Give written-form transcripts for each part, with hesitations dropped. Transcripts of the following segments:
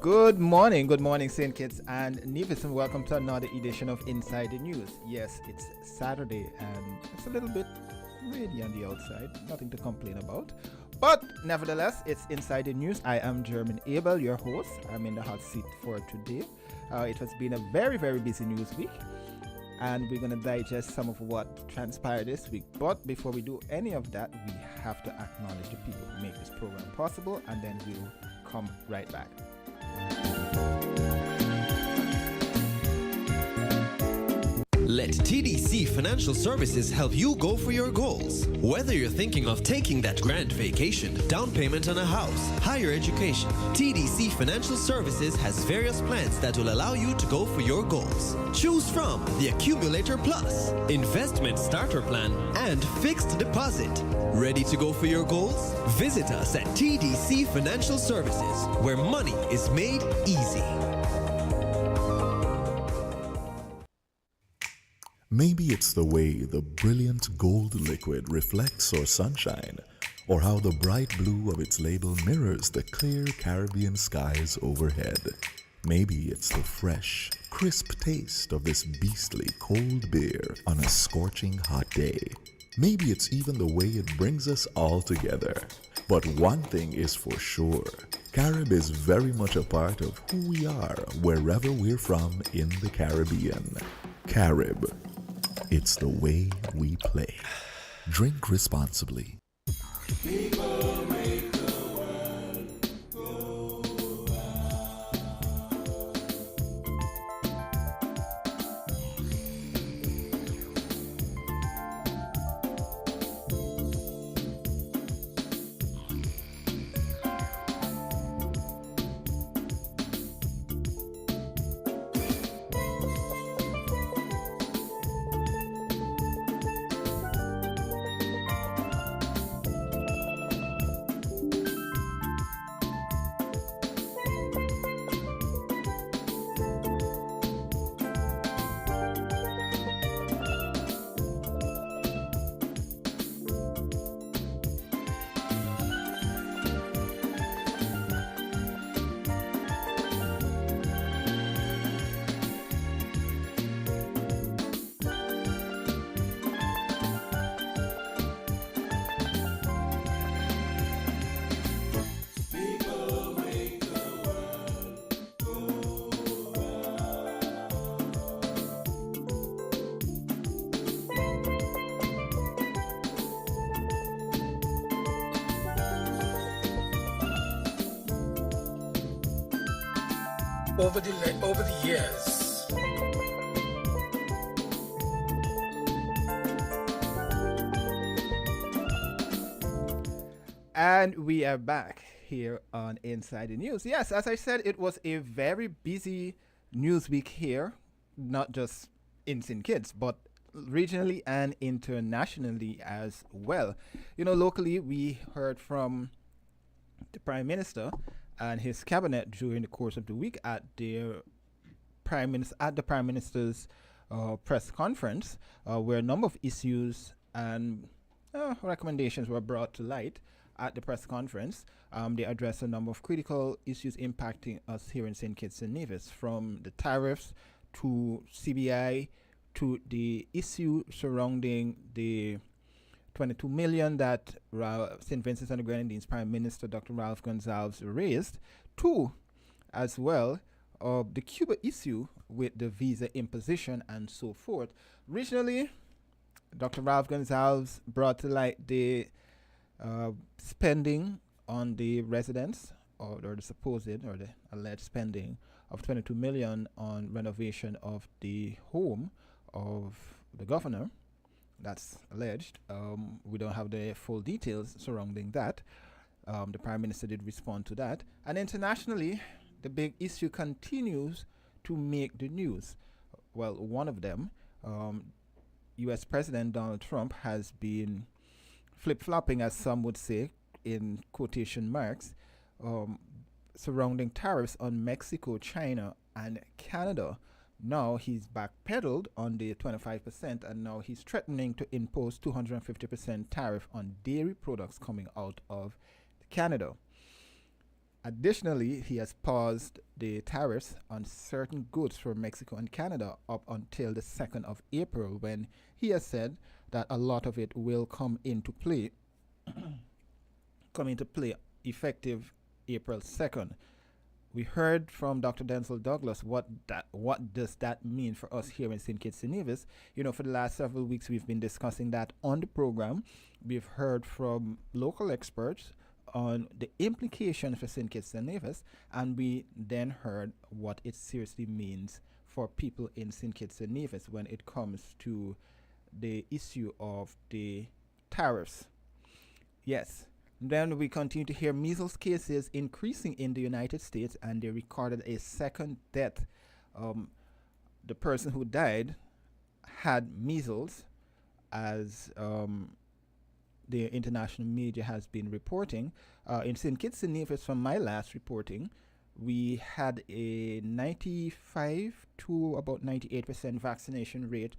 Good morning, St. Kitts and Nevis, and welcome to another edition of Inside the News. Yes, it's Saturday and it's a little bit rainy on the outside, nothing to complain about. But nevertheless, it's Inside the News. I am Jermine Abel, your host. I'm in the hot seat for today. It has been a very, very busy news week, and we're going to digest some of what transpired this week. But before we do any of that, we have to acknowledge the people who make this program possible, and then we'll come right back. Let TDC Financial Services help you go for your goals. Whether you're thinking of taking that grand vacation, down payment on a house, higher education, TDC Financial Services has various plans that will allow you to go for your goals. Choose from the Accumulator Plus, Investment Starter Plan, and Fixed Deposit. Ready to go for your goals? Visit us at TDC Financial Services, where money is made easy. Maybe it's the way the brilliant gold liquid reflects our sunshine, or how the bright blue of its label mirrors the clear Caribbean skies overhead. Maybe it's the fresh, crisp taste of this beastly cold beer on a scorching hot day. Maybe it's even the way it brings us all together. But one thing is for sure, Carib is very much a part of who we are wherever we're from in the Caribbean. Carib. It's the way we play. Drink responsibly. People make the world go over the years. And we are back here on Inside the News. Yes, as I said, it was a very busy news week here, not just in St. Kitts, but regionally and internationally as well. You know, locally, we heard from the Prime Minister and his cabinet during the course of the week at the Prime Minister's press conference, where a number of issues and recommendations were brought to light at the press conference. They addressed a number of critical issues impacting us here in St. Kitts and Nevis, from the tariffs to CBI to the issue surrounding the 22 million that St. Vincent and the Grenadines Prime Minister Dr. Ralph Gonsalves raised, to as well the Cuba issue with the visa imposition and so forth. Regionally, Dr. Ralph Gonsalves brought to light the spending on the residents, or the supposed or the alleged spending of 22 million on renovation of the home of the governor. That's alleged. We don't have the full details surrounding that. The Prime Minister did respond to that. And internationally, the big issue continues to make the news. Well, one of them, U.S. President Donald Trump has been flip-flopping, as some would say, in quotation marks, surrounding tariffs on Mexico, China, and Canada. Now he's backpedaled on the 25%, and now he's threatening to impose 250% tariff on dairy products coming out of Canada. Additionally, he has paused the tariffs on certain goods from Mexico and Canada up until the 2nd of April, when he has said that a lot of it will come into play effective April 2nd. We heard from Dr. Denzel Douglas what does that mean for us here in St. Kitts and Nevis. For the last several weeks we've been discussing that on the program. We've heard from local experts on the implications for St. Kitts and Nevis, and we then heard what it seriously means for people in St. Kitts and Nevis when it comes to the issue of the tariffs. Yes. Then we continue to hear measles cases increasing in the United States, and they recorded a second death. The person who died had measles, as the international media has been reporting. In St. Kitts and Nevis, from my last reporting, we had a 95 to about 98% vaccination rate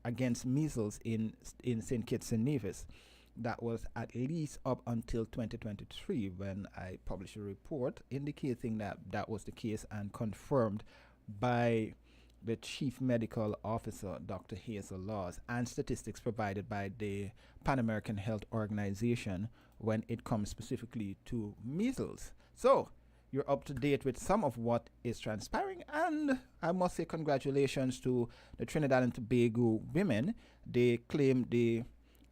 against measles in St. Kitts and Nevis. That was at least up until 2023, when I published a report indicating that that was the case, and confirmed by the Chief Medical Officer, Dr. Hazel Laws, and statistics provided by the Pan American Health Organization when it comes specifically to measles. So you're up to date with some of what is transpiring, and I must say congratulations to the Trinidad and Tobago women. They claimed the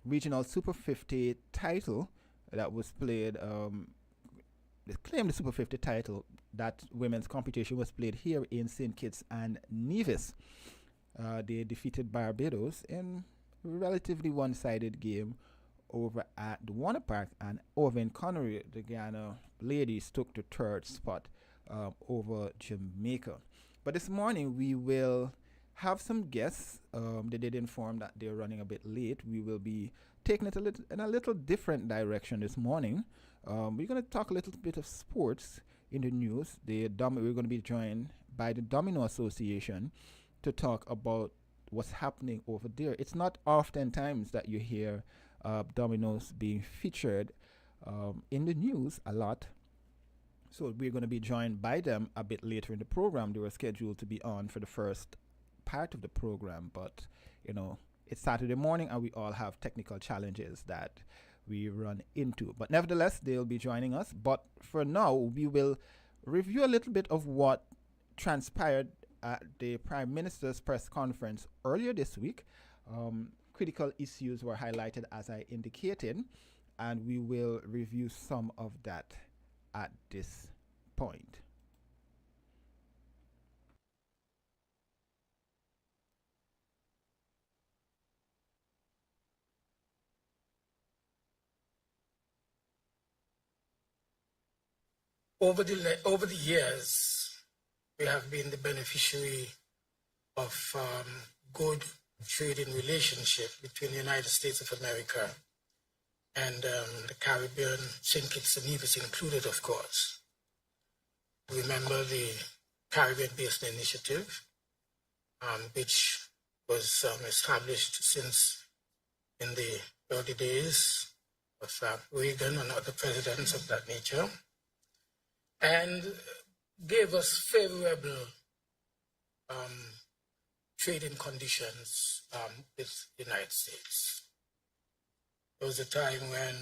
regional Super 50 title that was played. They claimed the Super 50 title. That women's competition was played here in St. Kitts and Nevis. They defeated Barbados in a relatively one-sided game over at the Warner Park, and over in Connery, the Guyana ladies took the third spot over Jamaica. But this morning we will have some guests. They did inform that they're running a bit late. We will be taking it in a little different direction this morning. We're going to talk a little bit of sports in the news. We're going to be joined by the Domino Association to talk about what's happening over there. It's not oftentimes that you hear Domino's being featured in the news a lot. So we're going to be joined by them a bit later in the program. They were scheduled to be on for the first part of the program, but it's Saturday morning and we all have technical challenges that we run into. But nevertheless, they'll be joining us. But for now, we will review a little bit of what transpired at the Prime Minister's press conference earlier this week. Critical issues were highlighted, as I indicated, and we will review some of that at this point. Over the years, we have been the beneficiary of good trading relationship between the United States of America and the Caribbean, St. Kitts and Nevis included, of course. Remember the Caribbean Basin Initiative, which was established since in the early days of Reagan and other presidents of that nature, and gave us favorable trading conditions with the United States. There was a time when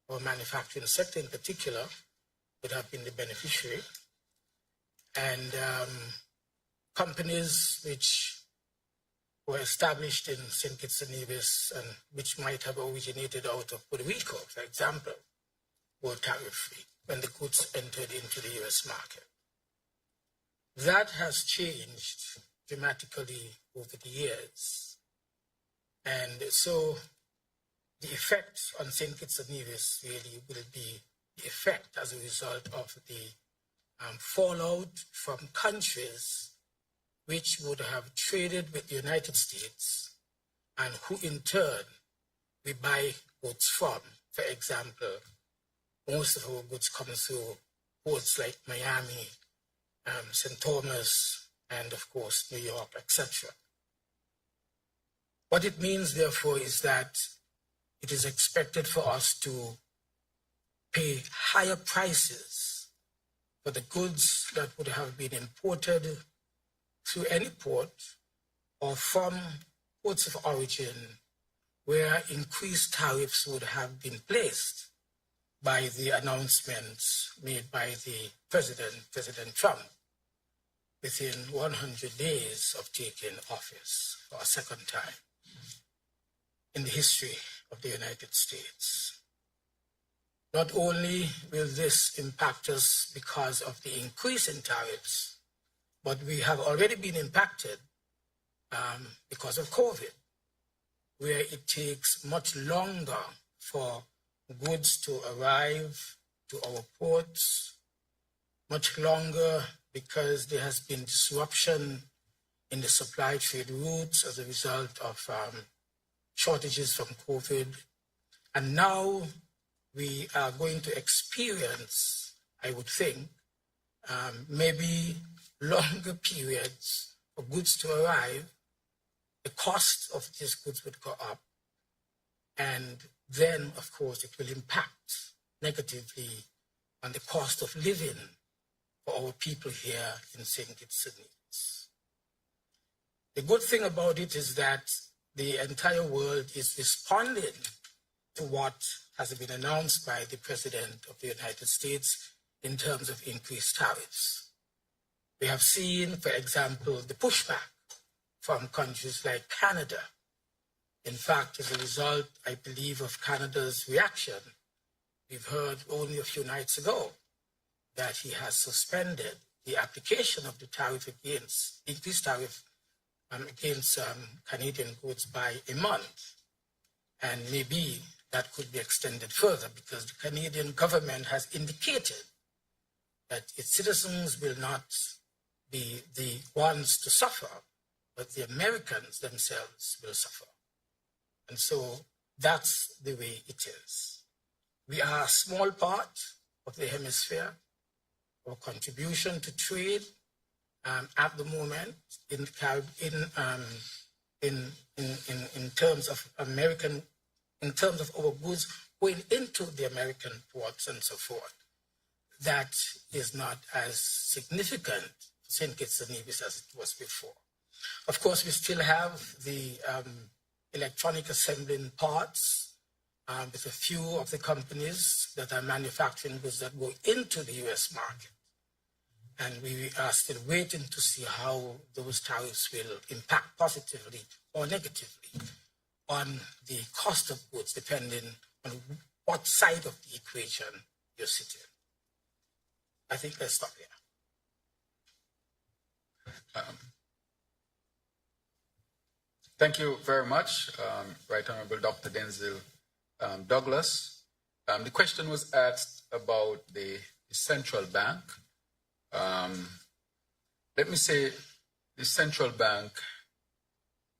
our manufacturing sector in particular would have been the beneficiary, and companies which were established in St. Kitts and Nevis and which might have originated out of Puerto Rico, for example, were tariff-free when the goods entered into the U.S. market. That has changed dramatically over the years. And so the effect on St. Kitts and Nevis really will be the effect as a result of the fallout from countries which would have traded with the United States and who in turn we buy goods from. For example, most of our goods come through ports like Miami, St. Thomas, and of course, New York, etc. What it means, therefore, is that it is expected for us to pay higher prices for the goods that would have been imported through any port or from ports of origin where increased tariffs would have been placed by the announcements made by the President Trump, within 100 days of taking office for a second time in the history of the United States. Not only will this impact us because of the increase in tariffs, but we have already been impacted because of COVID, where it takes much longer for goods to arrive to our ports, much longer because there has been disruption in the supply trade routes as a result of shortages from COVID. And now we are going to experience, I would think, maybe longer periods for goods to arrive. The cost of these goods would go up. And then, of course, it will impact negatively on the cost of living for our people here in St. Kitts and Nevis. The good thing about it is that the entire world is responding to what has been announced by the President of the United States in terms of increased tariffs. We have seen, for example, the pushback from countries like Canada. In fact, as a result, I believe, of Canada's reaction, we've heard only a few nights ago that he has suspended the application of the tariff against, increased tariff against Canadian goods by a month. And maybe that could be extended further because the Canadian government has indicated that its citizens will not be the ones to suffer, but the Americans themselves will suffer. And so that's the way it is. We are a small part of the hemisphere. Our contribution to trade at the moment in terms of American, in terms of our goods going into the American ports and so forth, that is not as significant for St. Kitts and Nevis as it was before. Of course, we still have the electronic assembling parts with a few of the companies that are manufacturing goods that go into the US market. And we are still waiting to see how those tariffs will impact positively or negatively on the cost of goods, depending on what side of the equation you're sitting. I think let's stop here. Thank you very much, Right Honorable Dr. Denzil Douglas. The question was asked about the central bank. Let me say the central bank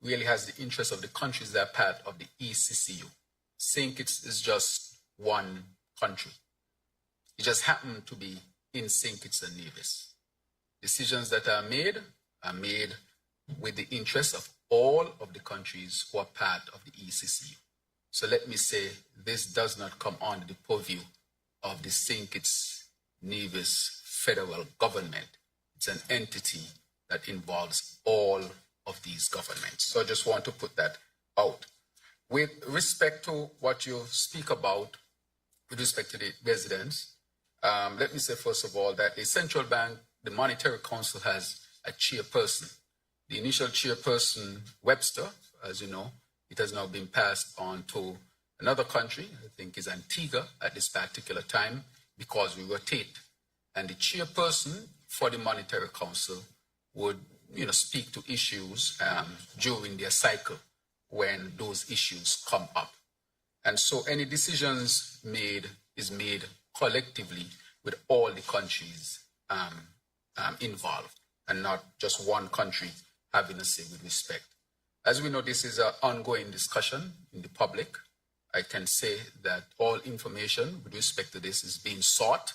really has the interest of the countries that are part of the ECCU. St. Kitts is just one country. It just happened to be in St. Kitts and Nevis. Decisions that are made with the interest of all of the countries who are part of the ECCU. So let me say this does not come under the purview of the St. Kitts Nevis federal government. It's an entity that involves all of these governments. So I just want to put that out. With respect to what you speak about, with respect to the residents, let me say first of all that the central bank, the Monetary Council has a chairperson. The initial chairperson, Webster, as you know, it has now been passed on to another country, I think is Antigua at this particular time, because we rotate. And the chairperson for the Monetary Council would, speak to issues during their cycle when those issues come up. And so any decisions made is made collectively with all the countries involved, and not just one country having a say with respect. As we know, this is an ongoing discussion in the public. I can say that all information with respect to this is being sought,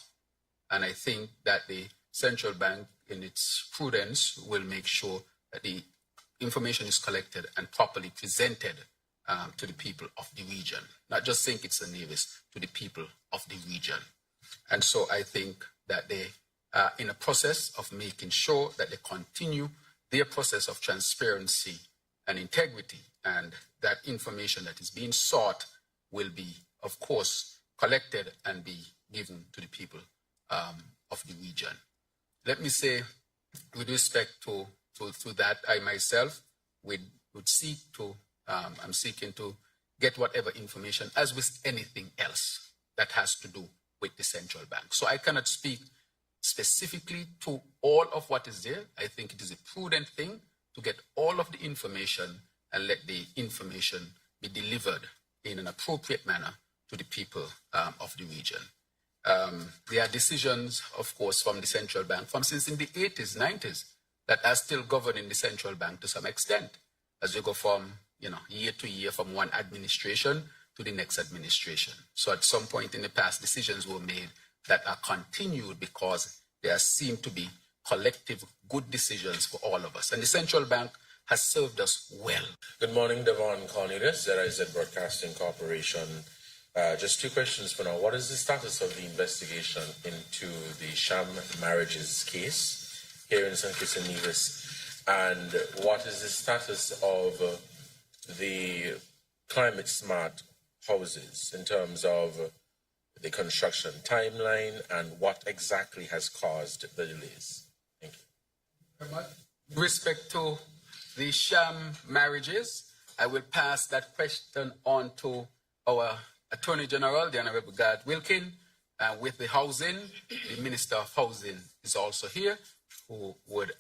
and I think that the central bank, in its prudence, will make sure that the information is collected and properly presented to the people of the region, not just St. Kitts and Nevis, to the people of the region. And so I think that they are in a process of making sure that they continue their process of transparency and integrity, and that information that is being sought will be, of course, collected and be given to the people of the region. Let me say, with respect to that, I myself would seek to, I'm seeking to get whatever information, as with anything else that has to do with the central bank. So I cannot speak specifically to all of what is there. I think it is a prudent thing to get all of the information and let the information be delivered in an appropriate manner to the people of the region. There are decisions, of course, from the central bank from since in the 80s, 90s, that are still governing the central bank to some extent, as you go from year to year, from one administration to the next administration. So at some point in the past, decisions were made that are continued because there seem to be collective good decisions for all of us. And the central bank has served us well. Good morning, Devon Cornelius, ZIZ Broadcasting Corporation. Just two questions for now. What is the status of the investigation into the sham marriages case here in St. Kitts and Nevis? And what is the status of the climate smart houses in terms of the construction timeline and what exactly has caused the delays? Thank you. Very much. With respect to the sham marriages, I will pass that question on to our Attorney General, the Honorable Gad Wilkin. With the housing, the Minister of Housing is also here, who would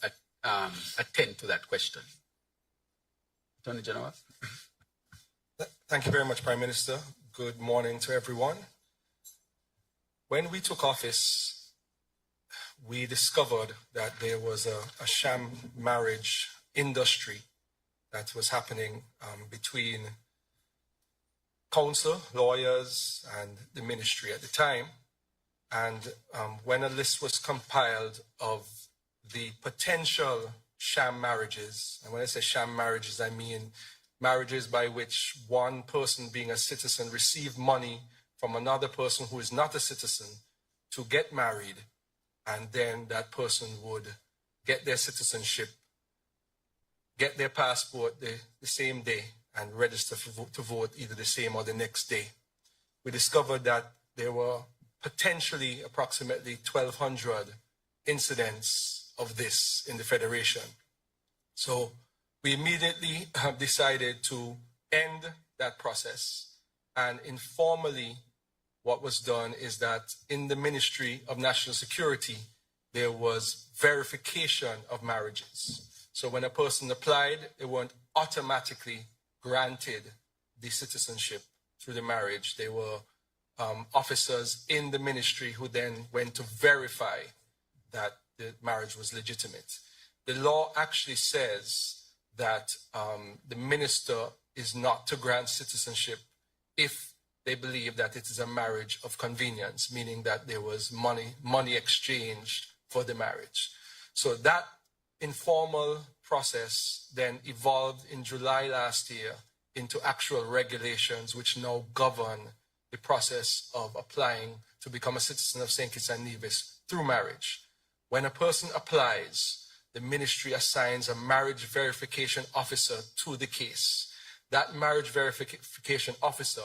attend to that question. Attorney General. Thank you very much, Prime Minister. Good morning to everyone. When we took office, we discovered that there was a sham marriage industry that was happening between counsel, lawyers, and the ministry at the time. And when a list was compiled of the potential sham marriages, and when I say sham marriages, I mean marriages by which one person being a citizen received money from another person who is not a citizen to get married, and then that person would get their citizenship, get their passport the same day, and register to vote either the same or the next day. We discovered that there were potentially approximately 1,200 incidents of this in the Federation. So we immediately have decided to end that process, and informally what was done is that in the Ministry of National Security, there was verification of marriages. So when a person applied, they weren't automatically granted the citizenship through the marriage. There were officers in the ministry who then went to verify that the marriage was legitimate. The law actually says that the minister is not to grant citizenship if they believe that it is a marriage of convenience, meaning that there was money exchanged for the marriage. So that informal process then evolved in July last year into actual regulations which now govern the process of applying to become a citizen of St. Kitts and Nevis through marriage. When a person applies, the ministry assigns a marriage verification officer to the case. That marriage verification officer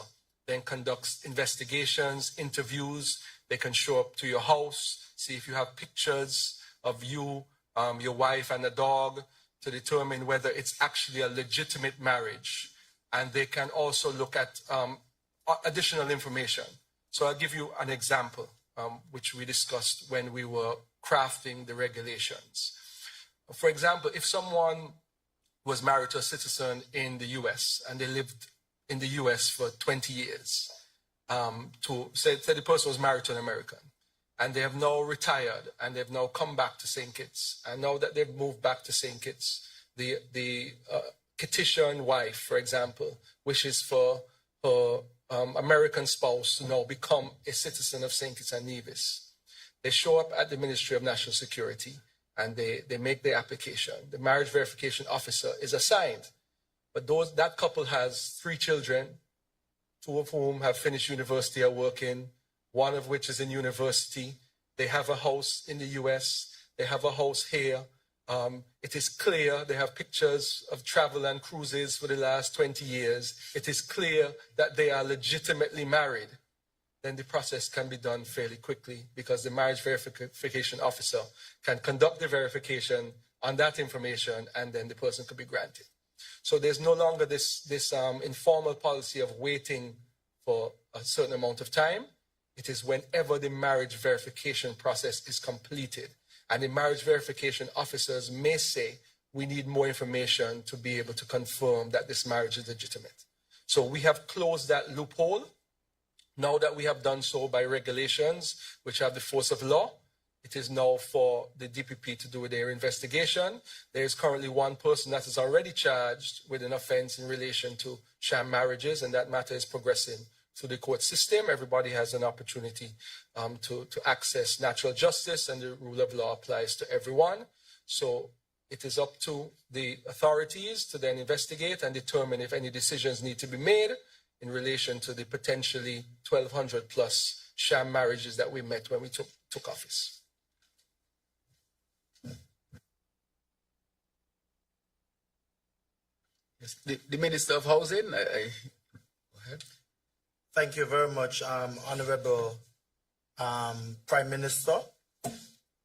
then conducts investigations, interviews. They can show up to your house, see if you have pictures of you, your wife and a dog, to determine whether it's actually a legitimate marriage. And they can also look at additional information. So I'll give you an example, which we discussed when we were crafting the regulations. For example, if someone was married to a citizen in the US and they lived in the US for 20 years, say the person was married to an American, and they have now retired and they've now come back to St. Kitts, and now that they've moved back to St. Kitts, the Kittitian wife, for example, wishes for her American spouse to now become a citizen of St. Kitts and Nevis. They show up at the Ministry of National Security and they make their application. The marriage verification officer is assigned. But that couple has 3 children, 2 of whom have finished university, are working, 1 of which is in university. They have a house in the US. They have a house here. It is clear, they have pictures of travel and cruises for the last 20 years. It is clear that they are legitimately married. Then the process can be done fairly quickly because the marriage verification officer can conduct the verification on that information, and then the person could be granted. So there's no longer this informal policy of waiting for a certain amount of time. It is whenever the marriage verification process is completed. And the marriage verification officers may say, we need more information to be able to confirm that this marriage is legitimate. So we have closed that loophole. Now that we have done so by regulations, which have the force of law, it is now for the DPP to do their investigation. There is currently 1 person that is already charged with an offense in relation to sham marriages, and that matter is progressing through the court system. Everybody has an opportunity to access natural justice, and the rule of law applies to everyone. So it is up to the authorities to then investigate and determine if any decisions need to be made in relation to the potentially 1,200 plus sham marriages that we met when we took office. Yes, the Minister of Housing, go ahead. Thank you very much, Honorable Prime Minister.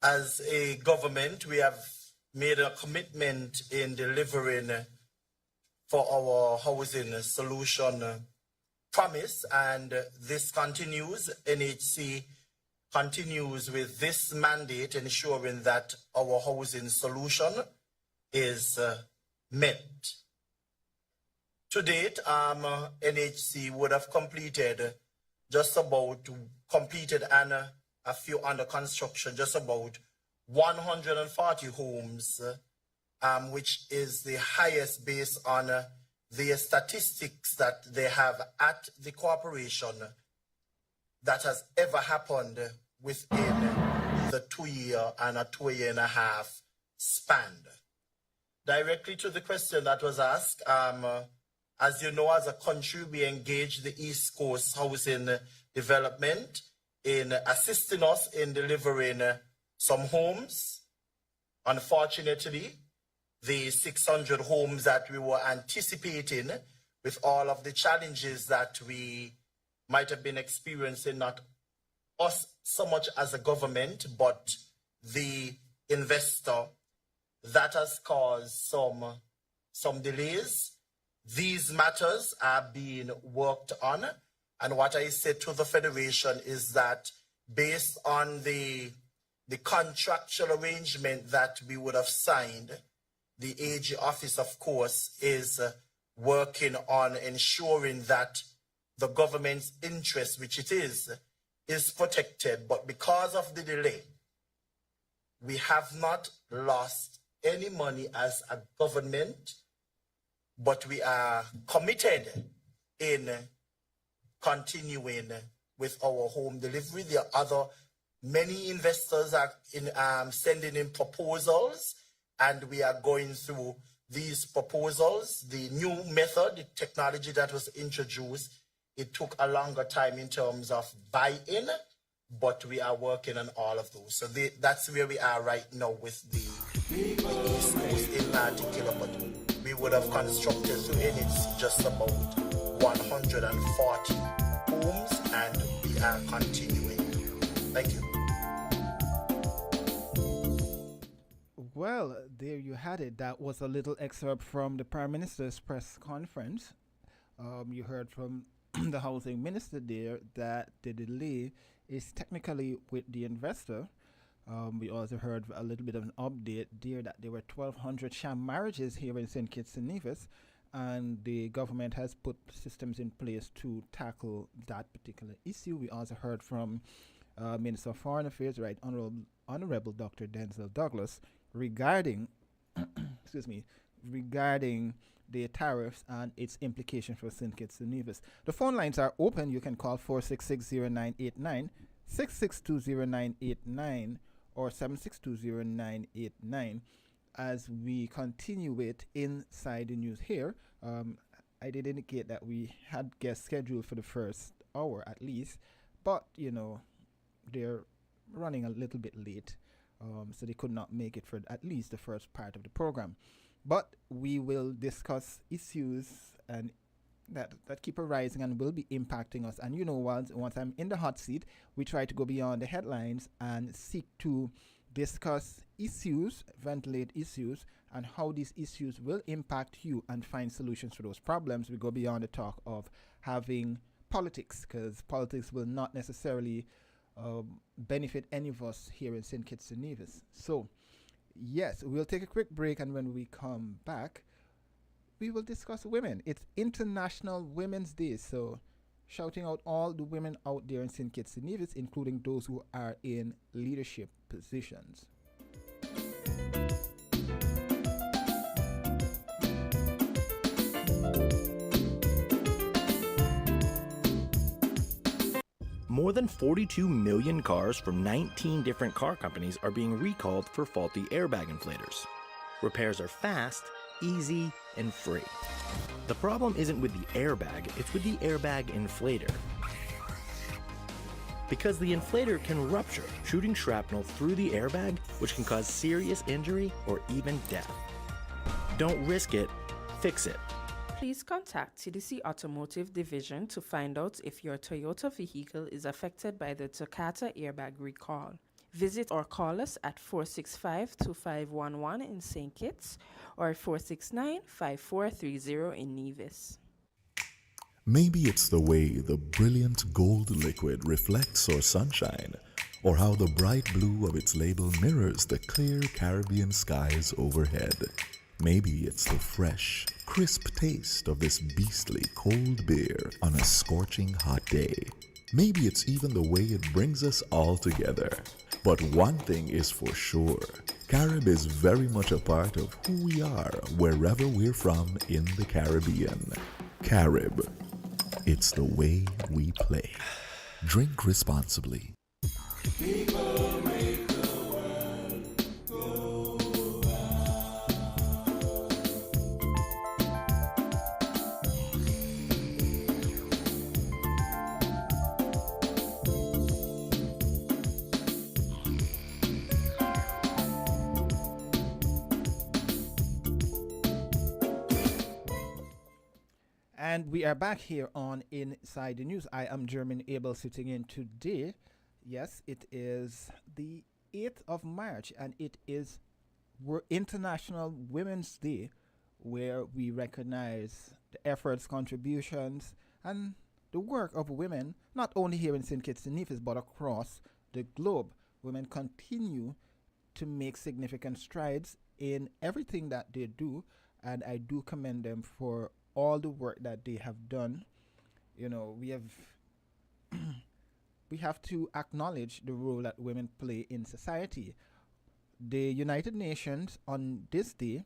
As a government, we have made a commitment in delivering for our housing solution promise, and this continues. NHC continues with this mandate, ensuring that our housing solution is met. To date, NHC would have completed and a few under construction, just about 140 homes, which is the highest based on the statistics that they have at the corporation that has ever happened within the 2-year and a 2.5-year span. Directly to the question that was asked, as you know, as a country, we engage the East Coast Housing Development in assisting us in delivering some homes. Unfortunately, the 600 homes that we were anticipating, with all of the challenges that we might have been experiencing, not us so much as a government, but the investor, that has caused some delays. These matters are being worked on, and what I said to the Federation is that based on the contractual arrangement that we would have signed, the AG office, of course, is working on ensuring that the government's interest, which it is protected. But because of the delay, we have not lost any money as a government, but we are committed in continuing with our home delivery. There are many investors are sending in proposals, and we are going through these proposals. The new method, the technology that was introduced, it took a longer time in terms of buy-in, but we are working on all of those. So that's where we are right now with the East Coast in particular, but we would have constructed in it just about 140 homes, and we are continuing. Thank you. Well, there you had it. That was a little excerpt from the Prime Minister's press conference. You heard from the Housing Minister there that the delay is technically with the investor. We also heard a little bit of an update there that there were 1,200 sham marriages here in St. Kitts and Nevis, and the government has put systems in place to tackle that particular issue. We also heard from Minister of Foreign Affairs, Right Honorable Dr. Denzel Douglas, regarding regarding the tariffs and its implication for St. Kitts and Nevis. The phone lines are open. You can call 466-0989, 662-0989, or 762-0989 as we continue it inside the news here Um, I did indicate that we had guests scheduled for the first hour at least, but they're running a little bit late, so they could not make it for at least the first part of the program. But we will discuss issues and that keep arising and will be impacting us. And once I'm in the hot seat, we try to go beyond the headlines and seek to discuss issues, ventilate issues, and how these issues will impact you and find solutions for those problems. We go beyond the talk of having politics, because politics will not necessarily benefit any of us here in St. Kitts and Nevis. So, yes, we'll take a quick break, and when we come back, we will discuss women. It's International Women's Day, so shouting out all the women out there in St. Kitts and Nevis, including those who are in leadership positions. More than 42 million cars from 19 different car companies are being recalled for faulty airbag inflators. Repairs are fast, easy, and free. The problem isn't with the airbag, it's with the airbag inflator. Because the inflator can rupture, shooting shrapnel through the airbag, which can cause serious injury or even death. Don't risk it, fix it. Please contact TDC Automotive Division to find out if your Toyota vehicle is affected by the Takata airbag recall. Visit or call us at 465-2511 in St. Kitts or 469-5430 in Nevis. Maybe it's the way the brilliant gold liquid reflects our sunshine, or how the bright blue of its label mirrors the clear Caribbean skies overhead. Maybe it's the fresh, crisp taste of this beastly cold beer on a scorching hot day. Maybe it's even the way it brings us all together. But one thing is for sure, Carib is very much a part of who we are wherever we're from in the Caribbean. Carib, it's the way we play. Drink responsibly. People make the world go And we are back here on Inside the News. I am Jermine Abel sitting in today. Yes, it is the 8th of March, and it is International Women's Day, where we recognize the efforts, contributions, and the work of women, not only here in St. Kitts and Nevis, but across the globe. Women continue to make significant strides in everything that they do, and I do commend them for all the work that they have done. We have to acknowledge the role that women play in society. The United Nations on this day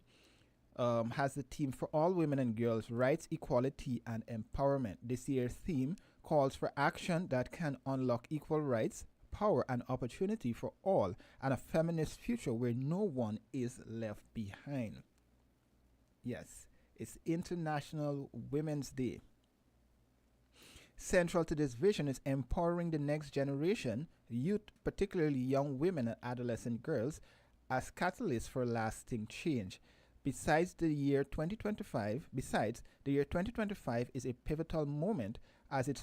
has the theme for all women and girls: rights, equality, and empowerment. This year's theme calls for action that can unlock equal rights, power, and opportunity for all, and a feminist future where no one is left behind. Yes, it's International Women's Day. Central to this vision is empowering the next generation, youth, particularly young women and adolescent girls, as catalysts for lasting change. Besides, the year 2025 is a pivotal moment as it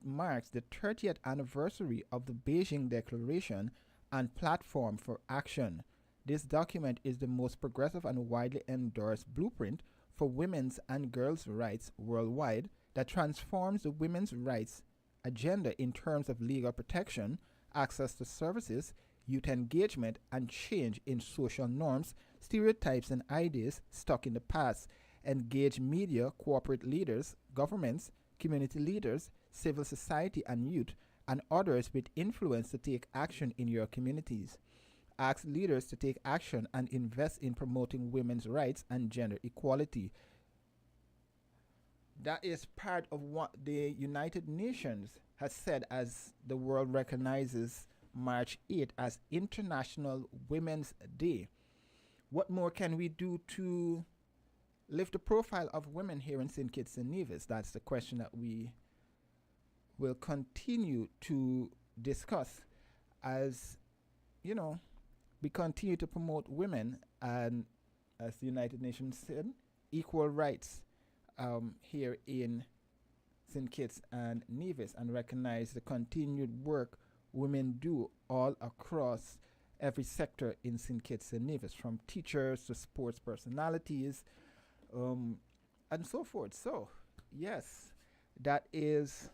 marks the 30th anniversary of the Beijing Declaration and Platform for Action. This document is the most progressive and widely endorsed blueprint for women's and girls' rights worldwide that transforms the women's rights agenda in terms of legal protection, access to services, youth engagement, and change in social norms, stereotypes, and ideas stuck in the past. Engage media, corporate leaders, governments, community leaders, civil society, and youth, and others with influence to take action in your communities. Ask leaders to take action and invest in promoting women's rights and gender equality. That is part of what the United Nations has said as the world recognizes March 8th as International Women's Day. What more can we do to lift the profile of women here in St. Kitts and Nevis? That's the question that we will continue to discuss as, we continue to promote women and, as the United Nations said, equal rights here in St. Kitts and Nevis, and recognize the continued work women do all across every sector in St. Kitts and Nevis, from teachers to sports personalities, and so forth. So, yes, that is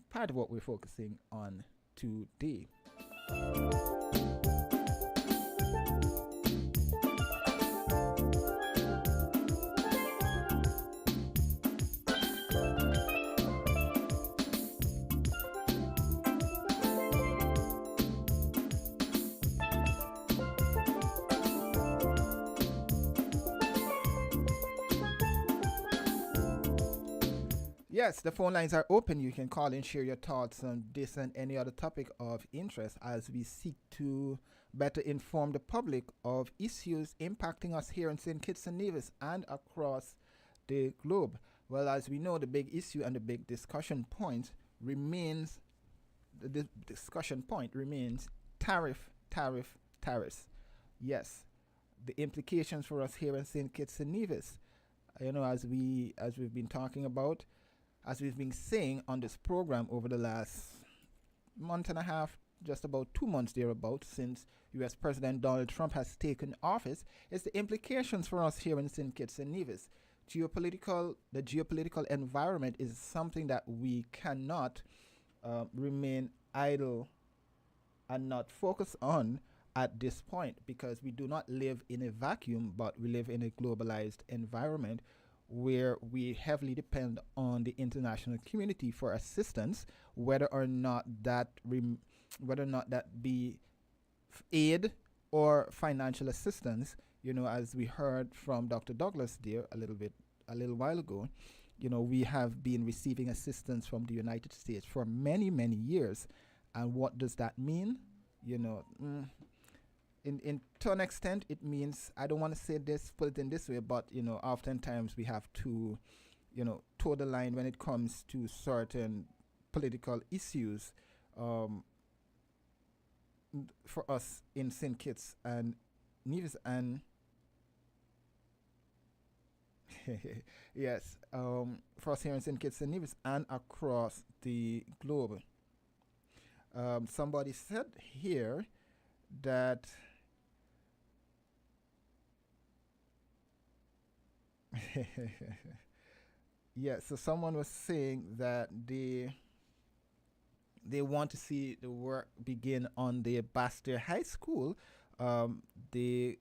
part of what we're focusing on today. Yes, the phone lines are open. You can call and share your thoughts on this and any other topic of interest as we seek to better inform the public of issues impacting us here in St. Kitts and Nevis and across the globe. Well, as we know, the big issue and the big discussion point remains tariffs. Yes, the implications for us here in St. Kitts and Nevis. As we've been talking about, as we've been saying on this program over the last month and a half, just about 2 months thereabouts, since U.S. President Donald Trump has taken office, is the implications for us here in St. Kitts and Nevis. The geopolitical environment is something that we cannot remain idle and not focus on at this point, because we do not live in a vacuum, but we live in a globalized environment where we heavily depend on the international community for assistance, whether or not that be aid or financial assistance. As we heard from Dr. Douglas there a little while ago, we have been receiving assistance from the United States for many, many years. And what does that mean? To an extent, it means, I don't want to say this, put it in this way, but, oftentimes we have to, toe the line when it comes to certain political issues for us in St. Kitts and Nevis. And yes, for us here in St. Kitts and Nevis and across the globe. Somebody said here that yeah, so someone was saying that they want to see the work begin on the Baster High School. The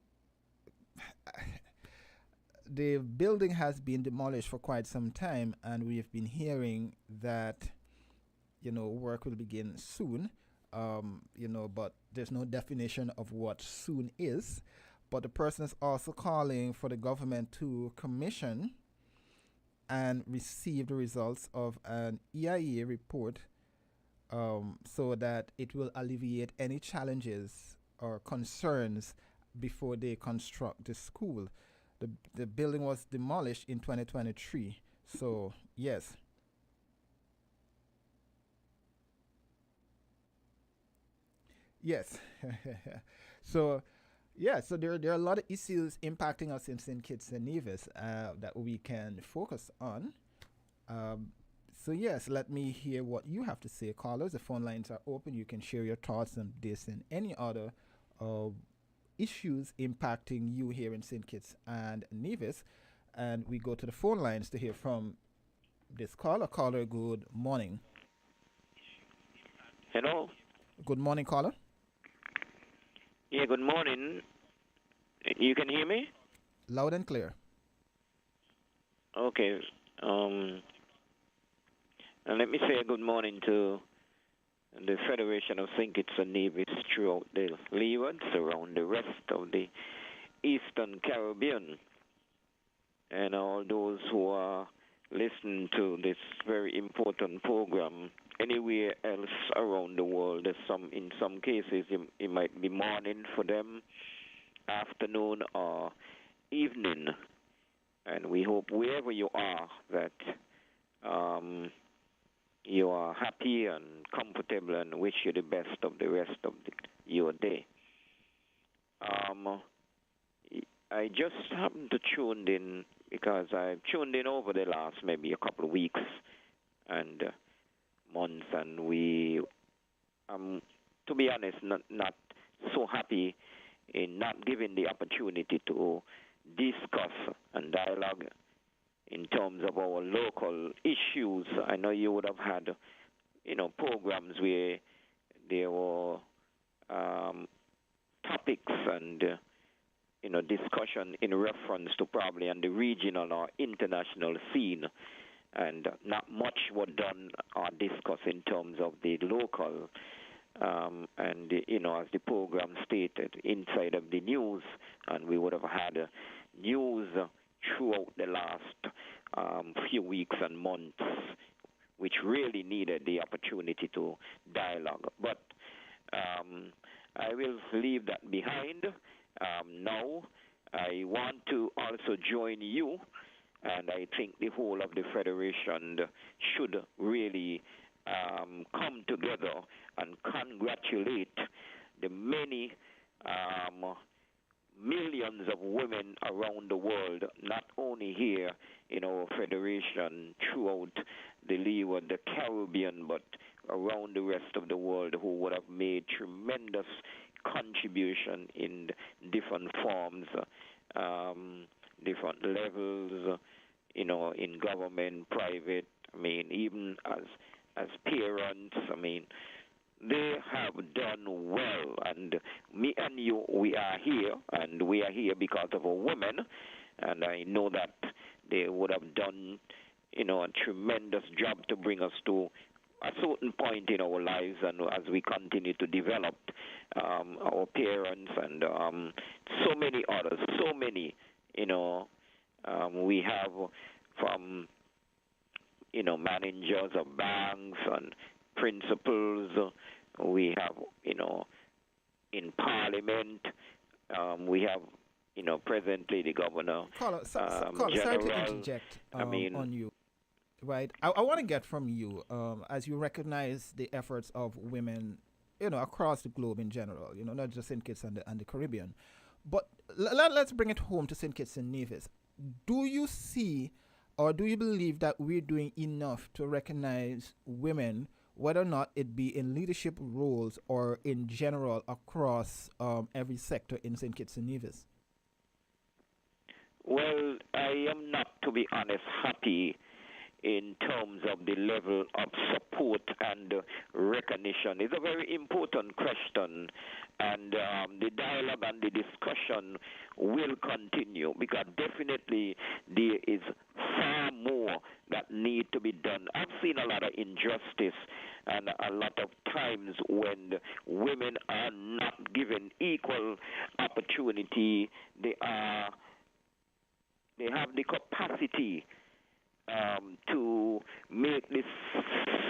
building has been demolished for quite some time, and we've been hearing that work will begin soon. But there's no definition of what soon is. But the person is also calling for the government to commission and receive the results of an EIA report so that it will alleviate any challenges or concerns before they construct the school. The building was demolished in 2023. So, yes. Yes. So there are a lot of issues impacting us in St. Kitts and Nevis that we can focus on. So yes, let me hear what you have to say, callers. The phone lines are open. You can share your thoughts on this and any other issues impacting you here in St. Kitts and Nevis. And we go to the phone lines to hear from this caller. Caller, good morning. Hello. Good morning, caller. Yeah, good morning. You can hear me? Loud and clear. Okay. And let me say good morning to the Federation of St. Kitts and Nevis throughout the Leewads, around the rest of the Eastern Caribbean, and all those who are listening to this very important program anywhere else around the world. In some cases, it might be morning for them, afternoon or evening. And we hope wherever you are that you are happy and comfortable, and wish you the best of the rest of your day. I just happened to tune in because I've tuned in over the last maybe a couple of weeks and months, and to be honest, not so happy in not giving the opportunity to discuss and dialogue in terms of our local issues. I know you would have had, programs where there were topics and, discussion in reference to probably on the regional or international scene, and not much was done or discussed in terms of the local. And, as the program stated, inside of the news, and we would have had news throughout the last few weeks and months, which really needed the opportunity to dialogue. But I will leave that behind. Now, I want to also join you, and I think the whole of the Federation should really come together and congratulate the many millions of women around the world, not only here in our Federation, throughout the Leeward, the Caribbean, but around the rest of the world, who would have made tremendous contribution in different forms, different levels, in government, private, even as parents, they have done well, and me and you, we are here, and we are here because of a woman, and I know that they would have done, a tremendous job to bring us to a certain point in our lives, and as we continue to develop our parents and so many others, we have from, managers of banks and principals, we have, in Parliament, we have, presently the governor. Caller, sorry to interject on you. Right, I want to get from you, as you recognize the efforts of women, across the globe in general, not just St. Kitts and the Caribbean. But let's bring it home to St. Kitts and Nevis. Do you see, or do you believe that we're doing enough to recognize women, whether or not it be in leadership roles or in general across every sector in St. Kitts and Nevis? Well, I am not, to be honest, happy in terms of the level of support and recognition. It's a very important question, and the dialogue and the discussion will continue, because definitely there is far more that need to be done. I've seen a lot of injustice and a lot of times when women are not given equal opportunity. They have the capacity to make the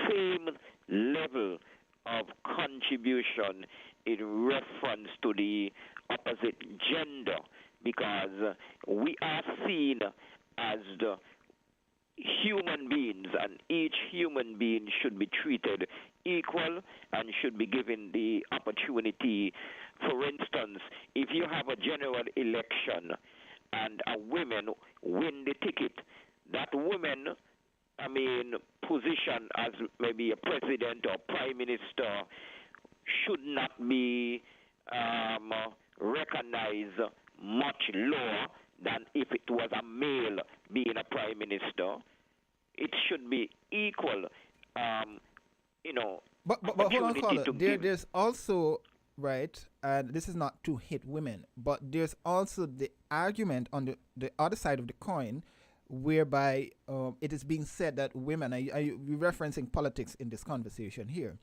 same level of contribution in reference to the opposite gender, because we are seen as the human beings, and each human being should be treated equal and should be given the opportunity. For instance, if you have a general election and a woman win the ticket, that woman, position as maybe a president or prime minister should not be recognized much lower than if it was a male being a prime minister. It should be equal, But hold on, caller. There's also, right, and this is not to hit women, but there's also the argument on the other side of the coin, whereby it is being said that women, we're referencing politics in this conversation here,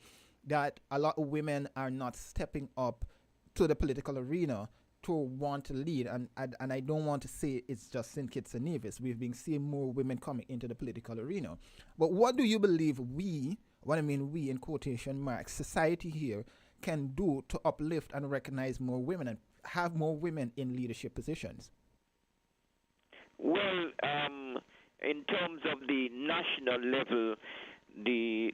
that a lot of women are not stepping up to the political arena to want to lead. And I don't want to say it's just St. Kitts and Nevis. We've been seeing more women coming into the political arena. But what do you believe we in quotation marks, society here, can do to uplift and recognize more women and have more women in leadership positions? Well, in terms of the national level, the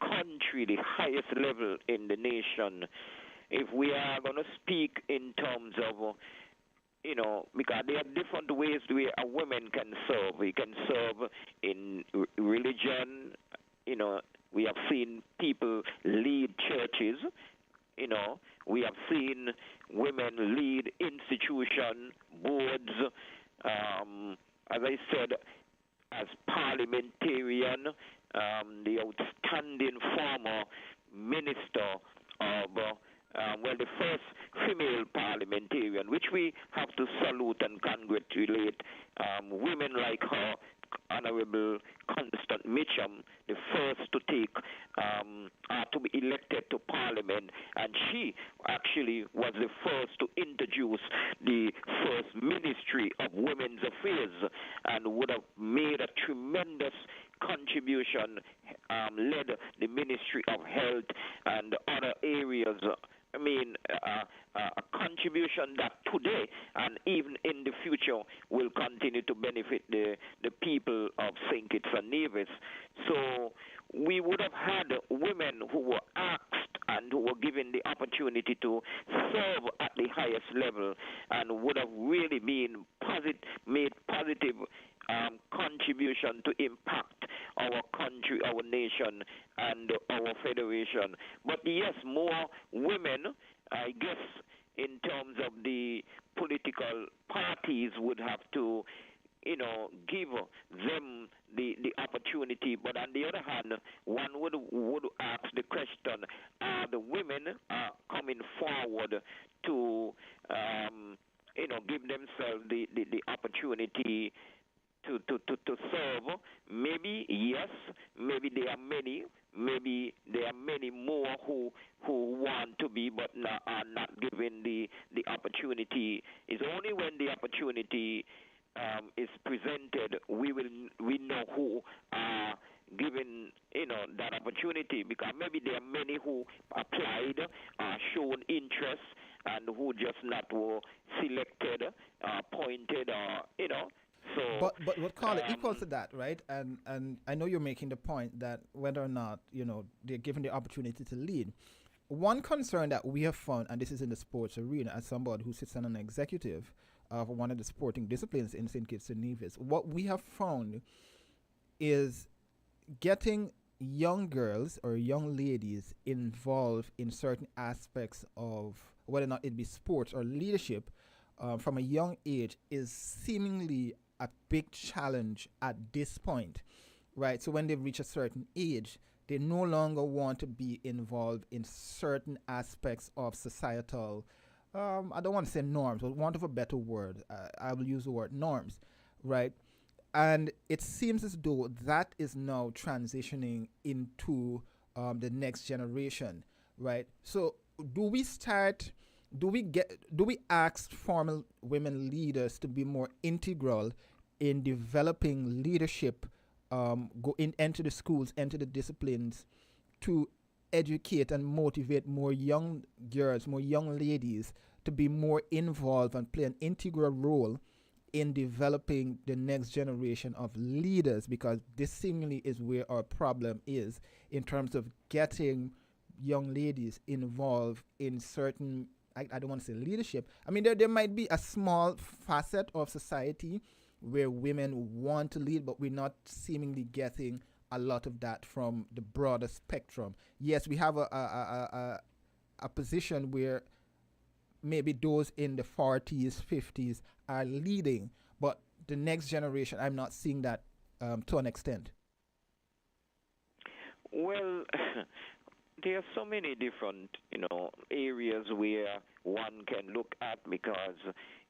country, the highest level in the nation, if we are going to speak in terms of because there are different ways where a woman can serve. We can serve in religion. We have seen people lead churches. We have seen women lead institution boards. As I said, as parliamentarian, the outstanding former minister of the first female parliamentarian, which we have to salute and congratulate women like her, Honorable Constant Mitchum, the first to take to be elected to Parliament, and she actually was the first to introduce the first Ministry of Women's Affairs, and would have made a tremendous contribution, led the Ministry of Health and other areas. A contribution that today and even in the future will continue to benefit the people of St. Kitts and Nevis. So we would have had women who were asked and who were given the opportunity to serve at the highest level and would have really been made positive contribution to impact our country, our nation, and our federation. But yes, more women, I guess, in terms of the political parties would have to, give them the opportunity. But on the other hand, one would ask the question, are the women coming forward to, give themselves the opportunity to serve? Maybe yes, maybe there are many more who want to be but are not given the opportunity. It's only when the opportunity is presented we know who are given that opportunity, because maybe there are many who applied, shown interest, and who just not were selected, appointed, So, but what call it equals to that, right? And I know you're making the point that whether or not they're given the opportunity to lead. One concern that we have found, and this is in the sports arena, as somebody who sits on an executive of one of the sporting disciplines in St. Kitts and Nevis, what we have found is getting young girls or young ladies involved in certain aspects of whether or not it be sports or leadership from a young age is seemingly a big challenge at this point, right? So when they reach a certain age, they no longer want to be involved in certain aspects of societal, I don't want to say norms, but want of a better word, I will use the word norms, right? And it seems as though that is now transitioning into the next generation, right? So do we ask formal women leaders to be more integral in developing leadership, into the schools, into the disciplines, to educate and motivate more young girls, more young ladies to be more involved and play an integral role in developing the next generation of leaders? Because this seemingly is where our problem is in terms of getting young ladies involved in certain, I don't want to say leadership. I mean, there might be a small facet of society where women want to lead, but we're not seemingly getting a lot of that from the broader spectrum. Yes, we have a position where maybe those in the 40s, 50s are leading, but the next generation, I'm not seeing that to an extent. Well, there are so many different, areas where one can look at, because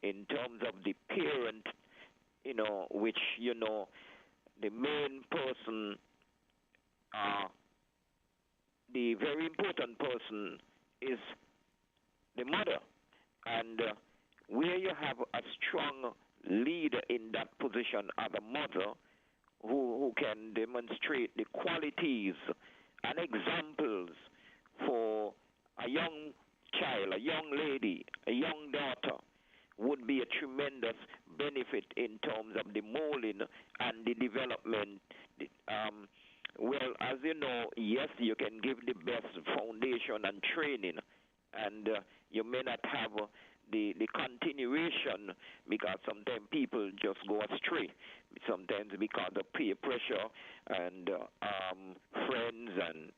in terms of the parent, which, the main person, the very important person is the mother. And where you have a strong leader in that position of a mother who can demonstrate the qualities and examples for a young child, a young lady, a young daughter, would be a tremendous benefit in terms of the molding and the development. Well, as you know, yes, you can give the best foundation and training, and you may not have the continuation, because sometimes people just go astray, sometimes because of peer pressure and friends and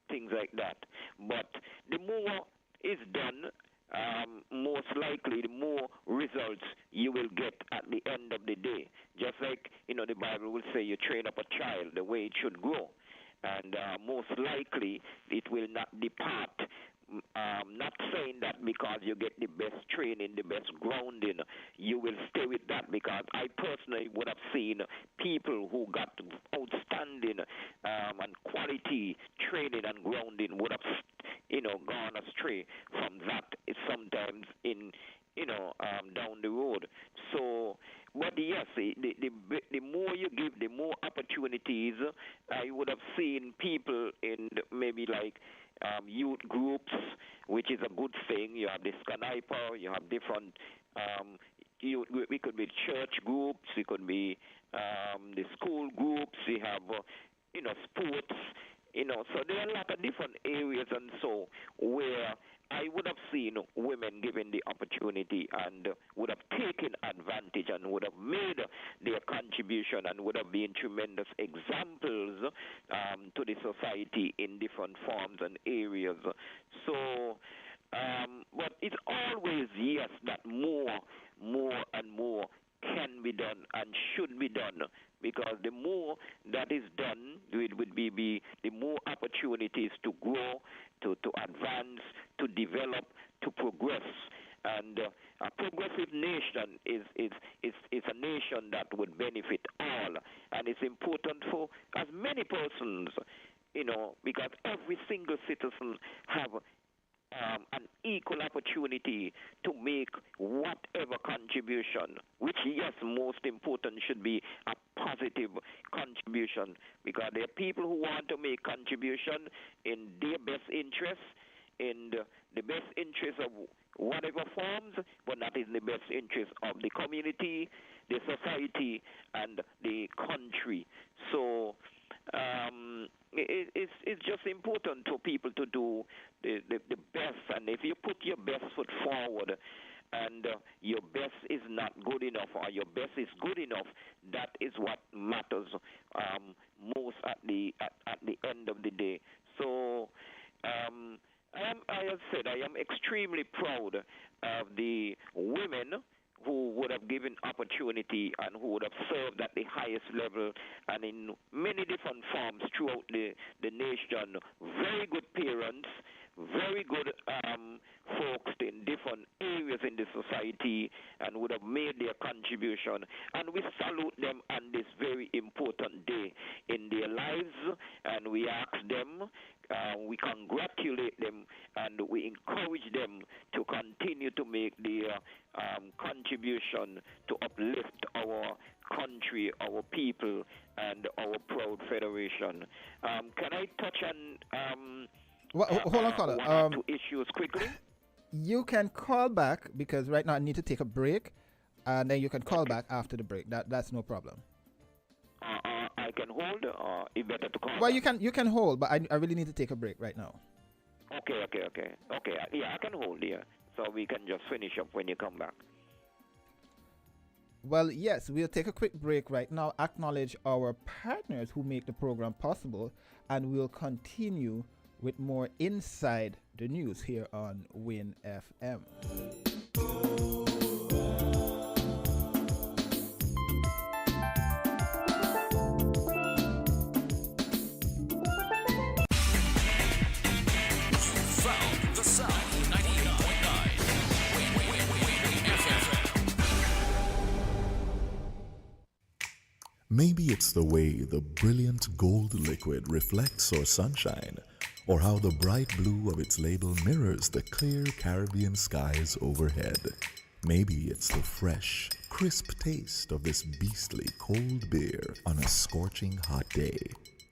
things like that. But the more is done, most likely the more results you will get at the end of the day. Just like the Bible will say, you train up a child the way it should grow, and most likely it will not depart. Not saying that because you get the best training, the best grounding, you will stay with that, because I personally would have seen people who got outstanding and quality training and grounding would have gone astray from that sometimes in down the road. So, but yes, the more you give, the more opportunities. I would have seen people in maybe like youth groups, which is a good thing. You have the sniper, you have different it could be church groups, it could be the school groups, you have sports, so there are a lot of different areas, and so where I would have seen women given the opportunity and would have taken advantage and would have made their contribution and would have been tremendous examples to the society in different forms and areas. So, but it's always, yes, that more and more can be done and should be done, because the more that is done, it would be the more opportunities to grow, to advance, to develop, to progress. And a progressive nation is a nation that would benefit all, and it's important for as many persons, because every single citizen have an equal opportunity to make whatever contribution, which, yes, most important should be a positive contribution, because there are people who want to make contribution in their best interest, in the best interest of whatever forms, but not in the best interest of the community, the society, and the country. So it's just important for people to do the best, and if you put your best foot forward and your best is not good enough or your best is good enough, that is what matters most at the end of the day. So I have said I am extremely proud of the women who would have given opportunity and who would have served at the highest level and in many different forms throughout the nation. Very good parents, very good folks in different areas in the society, and would have made their contribution. And we salute them on this very important day in their lives, and we ask them, we congratulate them, and we encourage them to continue to make their contribution to uplift our country, our people, and our proud federation. Can I touch on hold on, caller. one or two issues quickly? You can call back, because right now I need to take a break, and then you can call back after the break. That's no problem. I can hold, or it's better to call. Well, back? you can hold, but I really need to take a break right now. Okay. Yeah, I can hold here, so we can just finish up when you come back. Well, yes, we'll take a quick break right now, acknowledge our partners who make the program possible, and we'll continue with more Inside the News here on Win FM. From the South, 98.9 Win FM. Maybe it's the way the brilliant gold liquid reflects our sunshine, or how the bright blue of its label mirrors the clear Caribbean skies overhead. Maybe it's the fresh, crisp taste of this beastly cold beer on a scorching hot day.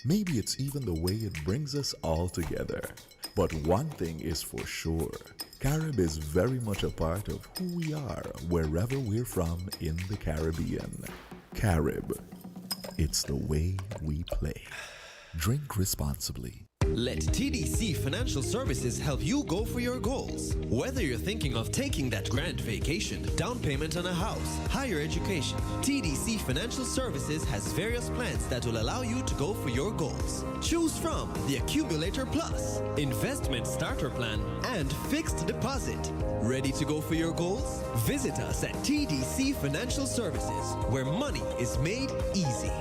Maybe it's even the way it brings us all together. But one thing is for sure, Carib is very much a part of who we are wherever we're from in the Caribbean. Carib, it's the way we play. Drink responsibly. Let TDC Financial Services help you go for your goals. Whether you're thinking of taking that grand vacation, down payment on a house, higher education, TDC Financial Services has various plans that will allow you to go for your goals. Choose from the Accumulator Plus, Investment Starter Plan, and Fixed Deposit. Ready to go for your goals? Visit us at TDC Financial Services, where money is made easy.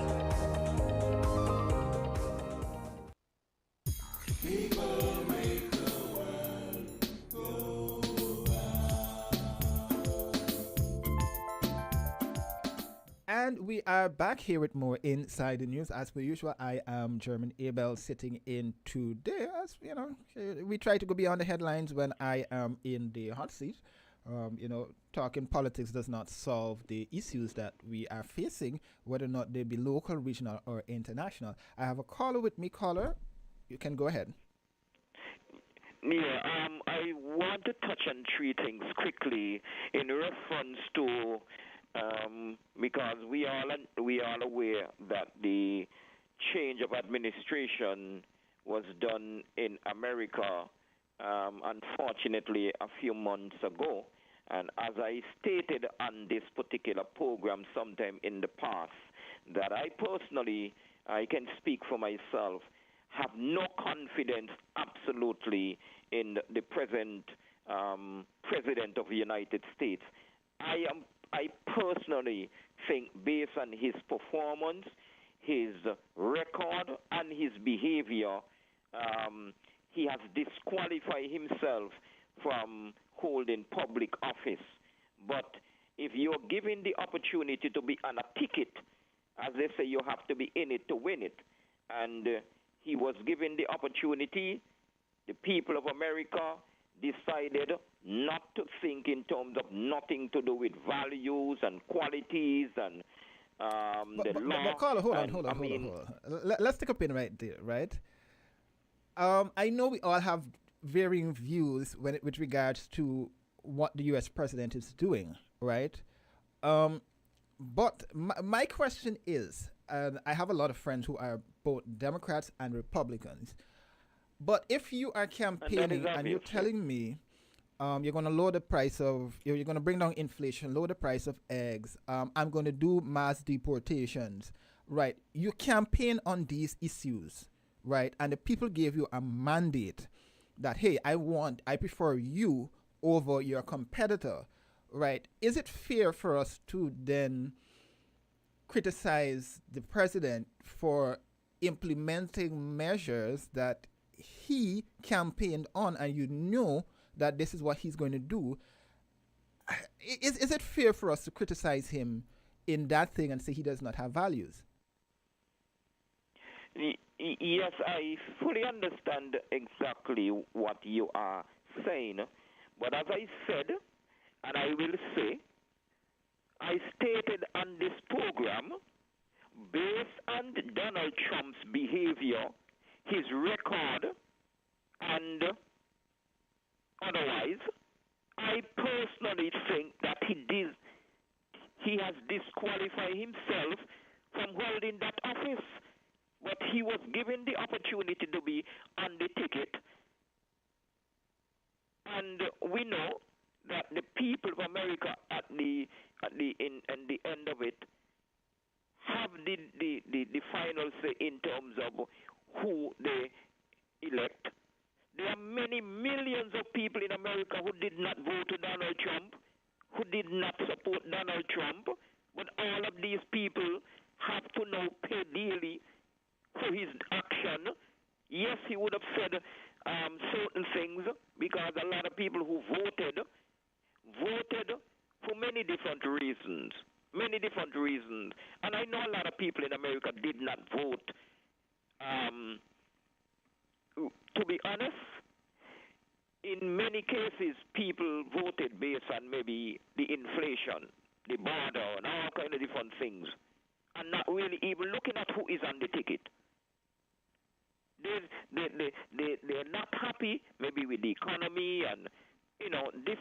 And we are back here with more Inside the News. As per usual, I am Jermine Abel sitting in today. As you know, we try to go beyond the headlines when I am in the hot seat. Talking politics does not solve the issues that we are facing, whether or not they be local, regional, or international. I have a caller with me. Caller, you can go ahead. Yeah, I want to touch on three things quickly in reference to because we all aware that the change of administration was done in America, unfortunately, a few months ago. And as I stated on this particular program sometime in the past, that I personally, I can speak for myself, have no confidence absolutely in the present President of the United States. I personally think, based on his performance, his record, and his behavior, he has disqualified himself from holding public office. But if you're given the opportunity to be on a ticket, as they say, you have to be in it to win it. And he was given the opportunity. The people of America decided not to think in terms of nothing to do with values and qualities and the law. But caller, hold on. Let's take a pin right there, right? I know we all have varying views with regards to what the U.S. president is doing, right? But my question is, and I have a lot of friends who are both Democrats and Republicans, but if you are campaigning and you're telling me you're going to lower the price of, you're going to bring down inflation, lower the price of eggs, I'm going to do mass deportations, right? You campaign on these issues, right? And the people gave you a mandate that, hey, I prefer you over your competitor, right? Is it fair for us to then criticize the president for implementing measures that he campaigned on, and you know that this is what he's going to do? Is it fair for us to criticize him in that thing and say he does not have values? Yes, I fully understand exactly what you are saying. But as I said, and I will say, I stated on this program, based on Donald Trump's behavior, his record, and otherwise, I personally think that he has disqualified himself from holding that office. But he was given the opportunity to be on the ticket, and we know that the people of America at the end of it have the final say in terms of who they elect. There are many millions of people in America who did not vote to Donald Trump, who did not support Donald Trump, but all of these people have to now pay dearly for his action. Yes, he would have said certain things, because a lot of people who voted for many different reasons. And I know a lot of people in America did not vote. To be honest, in many cases, people voted based on maybe the inflation, the border, and all kind of different things, and not really even looking at who is on the ticket. They're not happy maybe with the economy and, this,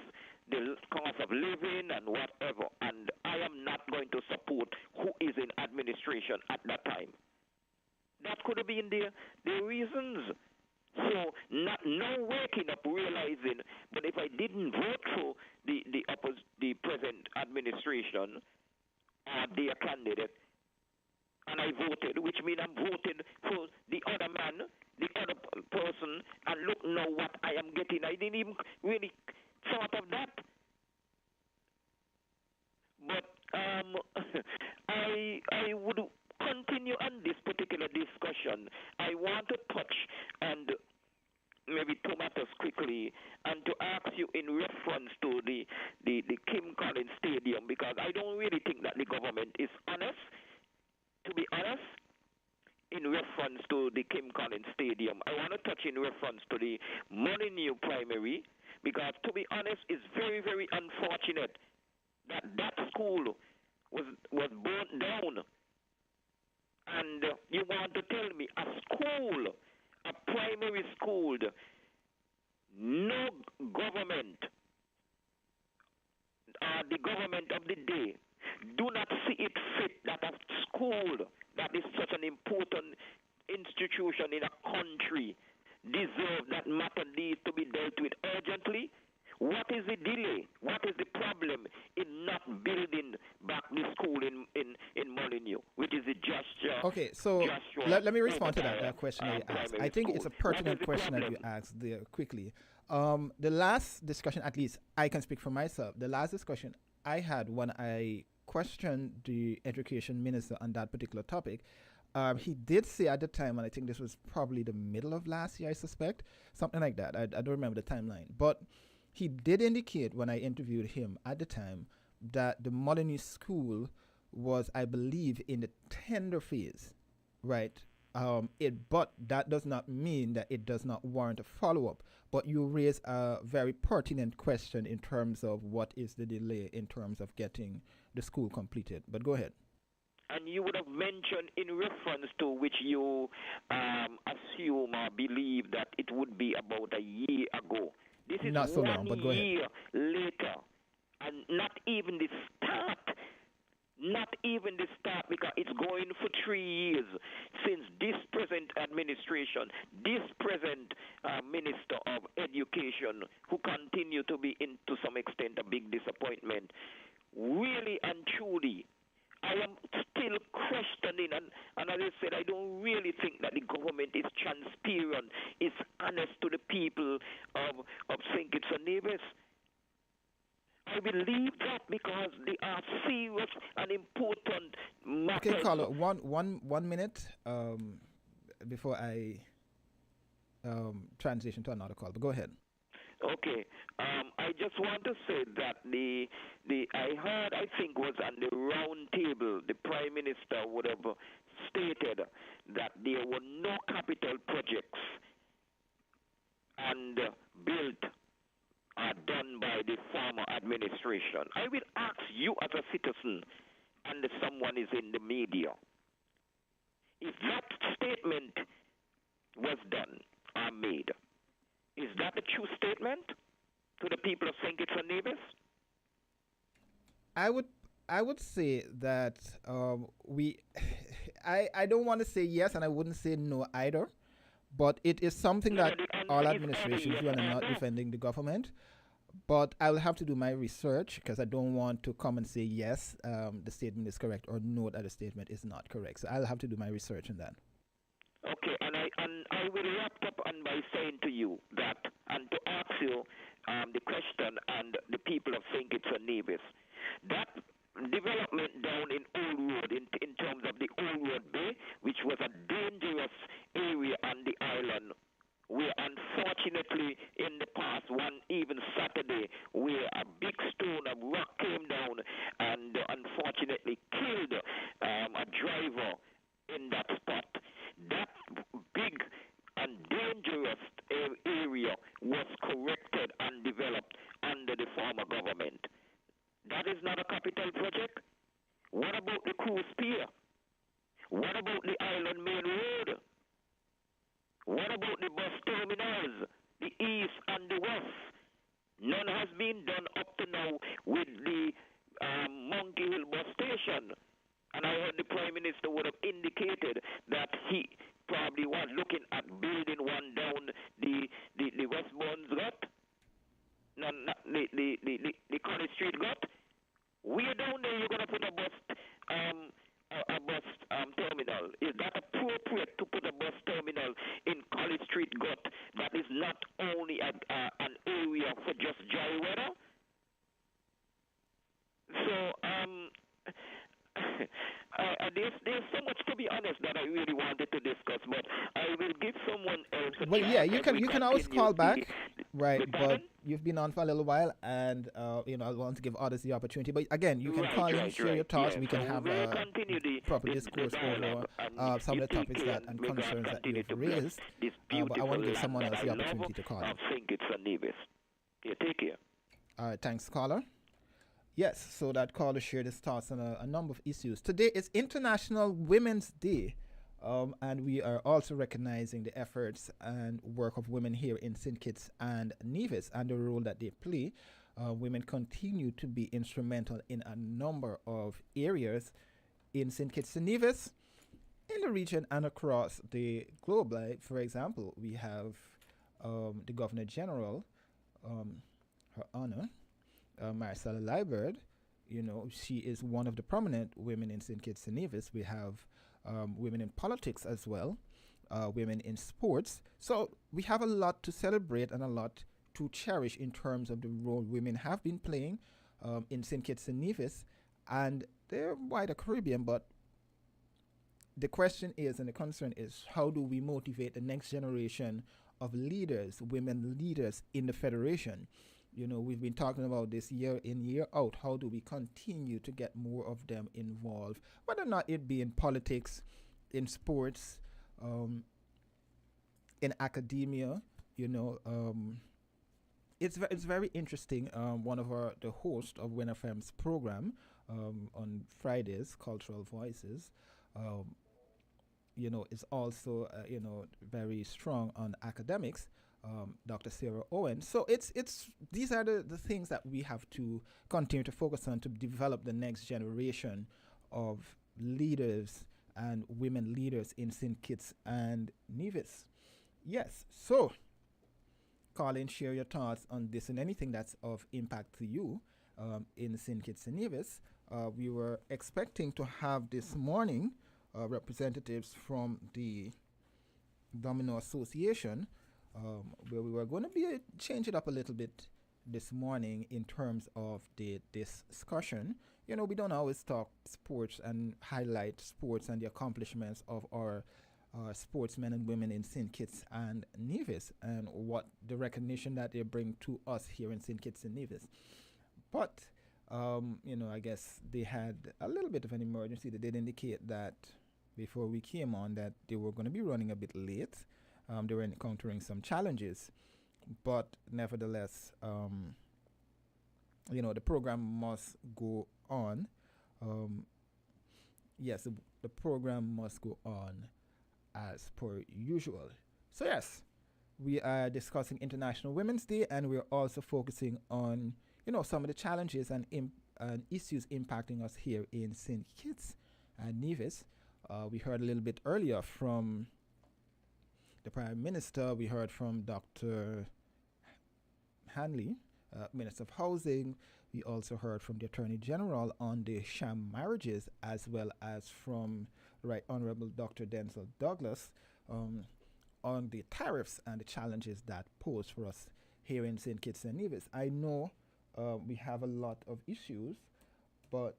the cost of living and whatever. And I am not going to support who is in administration at that time. That could have been the reasons. So no waking up realizing, but if I didn't vote for the present administration or their candidate, and I voted, which means I'm voting for the other man, the other person, and look now what I am getting. I didn't even really thought of that. But I would continue on this particular discussion. I want to touch and maybe tomatoes quickly and to ask you in reference to the Kim Collins Stadium, because I don't really think that the government is honest. To be honest, in reference to the Kim Collins Stadium, I want to touch in reference to the Molineux primary, because to be honest, it's very, very unfortunate that school was burnt down. And you want to tell me a school, a primary school, no government, the government of the day, do not see it fit that a school that is such an important institution in a country deserve that matter needs to be dealt with urgently. What is the delay? What is the problem in not building back the school in Molineux, which is the Joshua? Okay, so let me respond to that question that you asked. I think it's a pertinent question that you asked there quickly. The last discussion, at least I can speak for myself, the last discussion I had when I questioned the education minister on that particular topic, he did say at the time, and I think this was probably the middle of last year, I suspect, something like that. I don't remember the timeline. But he did indicate when I interviewed him at the time that the Molineux school was, I believe, in the tender phase, right? But that does not mean that it does not warrant a follow-up. But you raise a very pertinent question in terms of what is the delay in terms of getting the school completed. But go ahead. And you would have mentioned in reference to which you assume or believe that it would be about a year ago. This is not so long, but go ahead. year later, and not even the start. Not even the start, because it's going for 3 years since this present administration, this present Minister of Education, who continue to be, to some extent, a big disappointment. Really and truly, I am still questioning, and as I said, I don't really think that the government is transparent, is honest to the people of St. Kitts and Nevis. I believe that because they are serious and important matters. Okay, caller, one minute before I transition to another call. But go ahead. Okay, I just want to say that I heard, I think was on the round table, the Prime Minister would have stated that there were no capital projects and built are done by the former administration. I will ask you as a citizen and if someone is in the media, if that statement was done or made, is that a true statement to the people of St. Kitts and Nevis? I would say that I don't want to say yes and I wouldn't say no either. But it is something that all administrations do, and I'm not defending the government. But I'll have to do my research because I don't want to come and say yes, the statement is correct, or no, that the statement is not correct. So I'll have to do my research on that. Okay, and I will wrap up on by saying to you that, and to ask you the question and the people of St. Kitts and Nevis, that development down in Old Road, in terms of the Old Road Bay, which was a dangerous area on the island, where unfortunately in the past, one even Saturday, where a big stone of rock came down and unfortunately killed a driver in that spot. That big and dangerous area was corrected and developed under the former government. That is not a capital project. What about the cruise pier? What about the Island Main Road? None has been done up to now with the Monkey Hill bus station. And I heard the Prime Minister would have indicated that he probably was looking at building one down the Westbourne's gut, no, not the College Street gut. Where down there you're gonna put a bus terminal? Is that appropriate to put a bus terminal in College Street gut? That is not only an area for just dry weather. So there's so much, to be honest, that I really wanted to discuss, but I will give someone else a Well, yeah, chance you can always call back, right? But you've been on for a little while, and I want to give others the opportunity. But again, you can call in, share your thoughts. Yeah, We can so have we'll a continue proper discourse over some of the topics that and concerns that you've raised. But I want to give someone else the opportunity to call in. I think it's a Nevis. Yeah, take care. All right, thanks, caller. Yes, so that caller shared his thoughts on a number of issues. Today is International Women's Day, and we are also recognizing the efforts and work of women here in St. Kitts and Nevis and the role that they play. Women continue to be instrumental in a number of areas in St. Kitts and Nevis, in the region and across the globe. Like, for example, we have the Governor General, Her Honor, Marcella Liebert. She is one of the prominent women in St. Kitts and Nevis. We have women in politics as well, women in sports. So we have a lot to celebrate and a lot to cherish in terms of the role women have been playing in St. Kitts and Nevis and the wider Caribbean. But the question is, and the concern is, how do we motivate the next generation of leaders, women leaders in the Federation? We've been talking about this year in, year out. How do we continue to get more of them involved, whether or not it be in politics, in sports, in academia? It's very interesting. One of the hosts of WinFM's program on Fridays, Cultural Voices, is also very strong on academics. Dr. Sarah Owen. So these are the things that we have to continue to focus on to develop the next generation of leaders and women leaders in St. Kitts and Nevis. Yes, so call in, share your thoughts on this and anything that's of impact to you in St. Kitts and Nevis. We were expecting to have this morning representatives from the Domino Association, where we were going to be change it up a little bit this morning in terms of the discussion. We don't always talk sports and highlight sports and the accomplishments of our sportsmen and women in St. Kitts and Nevis and what the recognition that they bring to us here in St. Kitts and Nevis. But, I guess they had a little bit of an emergency. They did indicate that before we came on that they were going to be running a bit late. They were encountering some challenges, but nevertheless, the program must go on. Yes, the program must go on as per usual. So yes, we are discussing International Women's Day, and we're also focusing on, some of the challenges and issues impacting us here in St. Kitts and Nevis. We heard a little bit earlier from the Prime Minister. We heard from Dr. Hanley, Minister of Housing. We also heard from the Attorney General on the sham marriages, as well as from the Right Honorable Dr. Denzel Douglas on the tariffs and the challenges that pose for us here in St. Kitts and Nevis. I know we have a lot of issues, but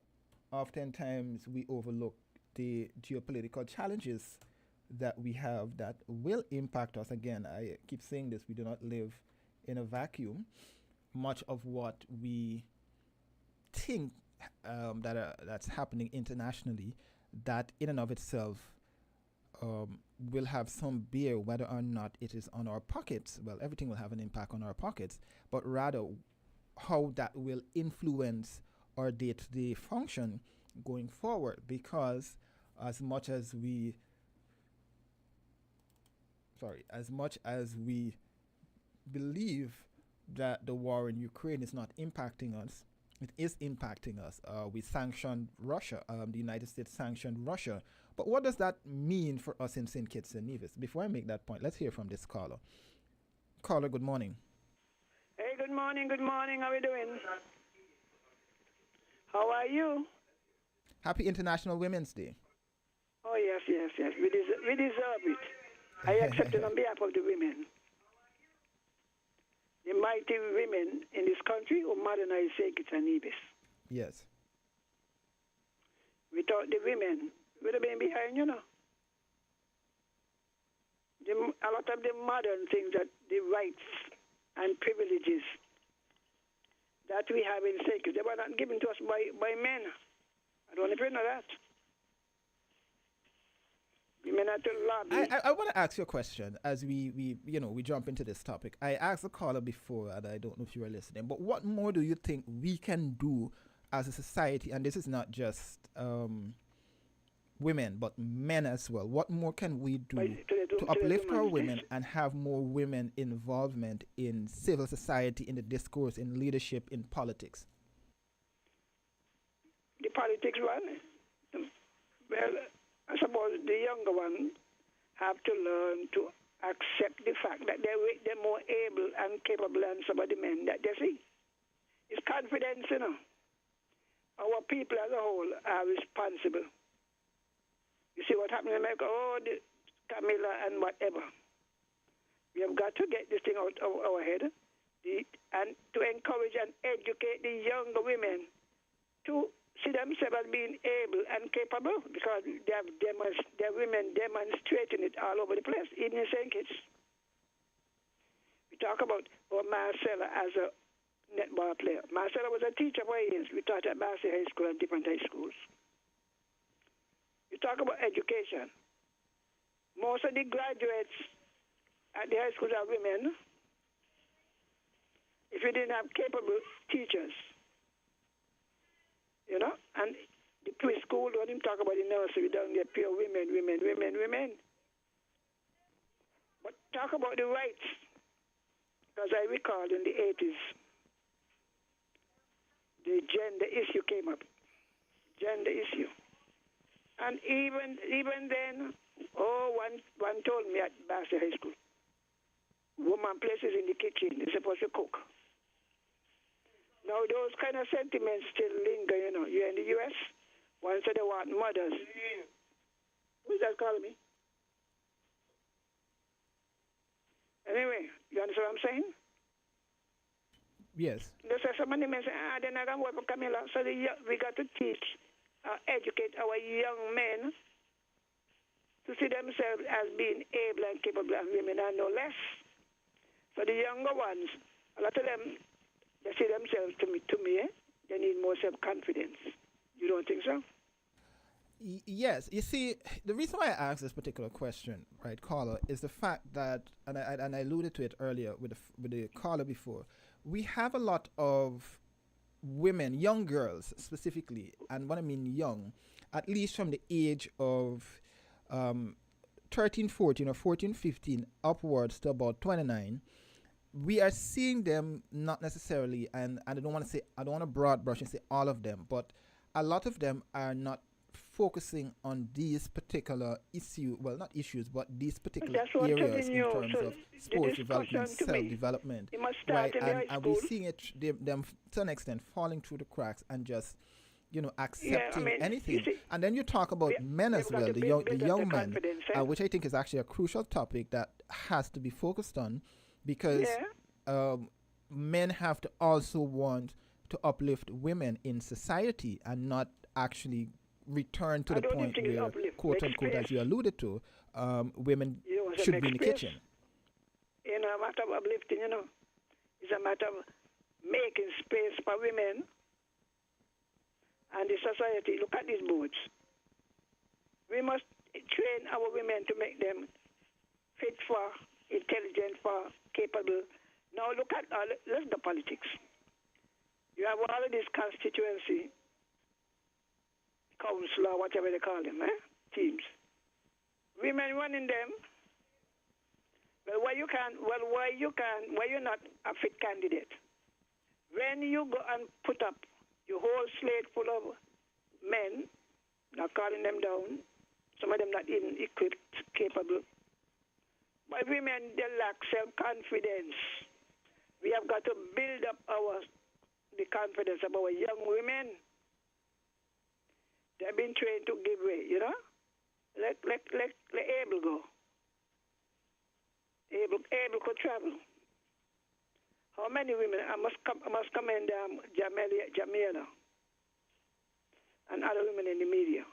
oftentimes we overlook the geopolitical challenges that we have that will impact us. Again, I keep saying this, we do not live in a vacuum. Much of what we think that's happening internationally, that in and of itself will have some bear whether or not it is on our pockets. Well, everything will have an impact on our pockets, but rather how that will influence our day-to-day function going forward, because as much as we believe that the war in Ukraine is not impacting us. It is impacting us. We sanctioned Russia. The United States sanctioned Russia. But what does that mean for us in St. Kitts and Nevis? Before I make that point, let's hear from this caller. Caller, good morning. Hey, good morning, good morning. How are you doing? How are you? Happy International Women's Day. Oh, yes, yes, yes. We deserve it. I accept it on behalf of the women. The mighty women in this country who modernize St. Kitts and Nevis. Yes. Without the women, we'd have been behind, you know. A lot of the modern things, that the rights and privileges that we have in St. Kitts, they were not given to us by men. I don't even know that. I want to ask you a question as we jump into this topic. I asked the caller before, and I don't know if you were listening, but what more do you think we can do as a society? And this is not just women, but men as well. What more can we do to uplift our women and have more women involvement in civil society, in the discourse, in leadership, in politics? The politics one? Well, I suppose the younger ones have to learn to accept the fact that they're more able and capable than some of the men that they see. It's confidence, you know. Our people as a whole are responsible. You see what happened in America? Oh, the Camilla and whatever. We have got to get this thing out of our head and to encourage and educate the younger women to see themselves as being able and capable, because their women demonstrating it all over the place, even in St. Kitts. We talk about Marcella as a netball player. Marcella was a teacher for years. We taught at Massey High School and different high schools. We talk about education. Most of the graduates at the high schools are women. If you didn't have capable teachers, you know, and the preschool, when him talk about the nursery down there, pure women. But talk about the rights, because I recall in the 80s, the gender issue came up. Gender issue. And even then, one told me at Massey High School, woman places in the kitchen, they're supposed to cook. Now, those kind of sentiments still linger, you know. You're in the U.S., one said they want mothers. Who's that calling me? Anyway, you understand what I'm saying? Yes. There's so many men say, they're not going to work for Camilla. So we got to teach, educate our young men to see themselves as being able and capable of women and no less. So the younger ones, a lot of them, they see themselves to me, they need more self-confidence. You don't think so? Yes. You see, the reason why I asked this particular question, right, caller, is the fact that, and I alluded to it earlier with the caller before, we have a lot of women, young girls specifically, and when I mean young, at least from the age of 13, 14, or 14, 15, upwards to about 29, we are seeing them not necessarily, and I don't want to broad brush and say all of them, but a lot of them are not focusing on these particular not issues, but these particular areas in terms of sports development, self-development, right? And we're seeing them to an extent falling through the cracks and just, accepting anything. And then you talk about men as well, the young men, which I think is actually a crucial topic that has to be focused on, because men have to also want to uplift women in society and not actually return to the point where, quote unquote, as you alluded to, women should be in the kitchen. A matter of uplifting, it's a matter of making space for women and the society. Look at these boards. We must train our women to make them fit for, intelligent for, capable. Now look at the politics. You have all of this constituency, council or whatever they call them, teams. Women running them. Well, why you you're not a fit candidate? When you go and put up your whole slate full of men, not calling them down, some of them not even equipped, capable. But women, they lack self-confidence. We have got to build up the confidence of our young women. They've been trained to give way, you know? Let Abel go. Abel could travel. How many women? I must commend Jamila and other women in the media.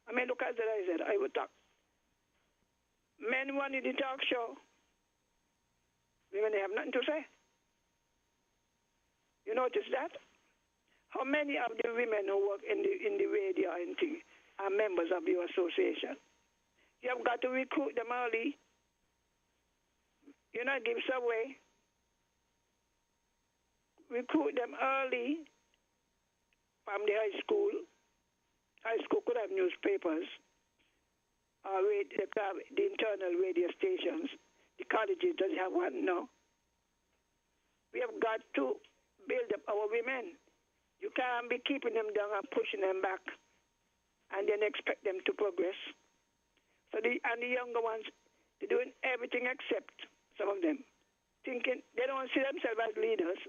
I mean, look at that. I said I would talk. Men wanted the talk show. Women they have nothing to say. You notice that? How many of the women who work in the radio and thing are members of your association? You have got to recruit them early. You know, give some away. Recruit them early from the high school. High school could have newspapers, or the internal radio stations. The colleges doesn't have one now. We have got to build up our women. You can't be keeping them down and pushing them back and then expect them to progress. So the younger ones, they're doing everything except some of them, thinking they don't see themselves as leaders.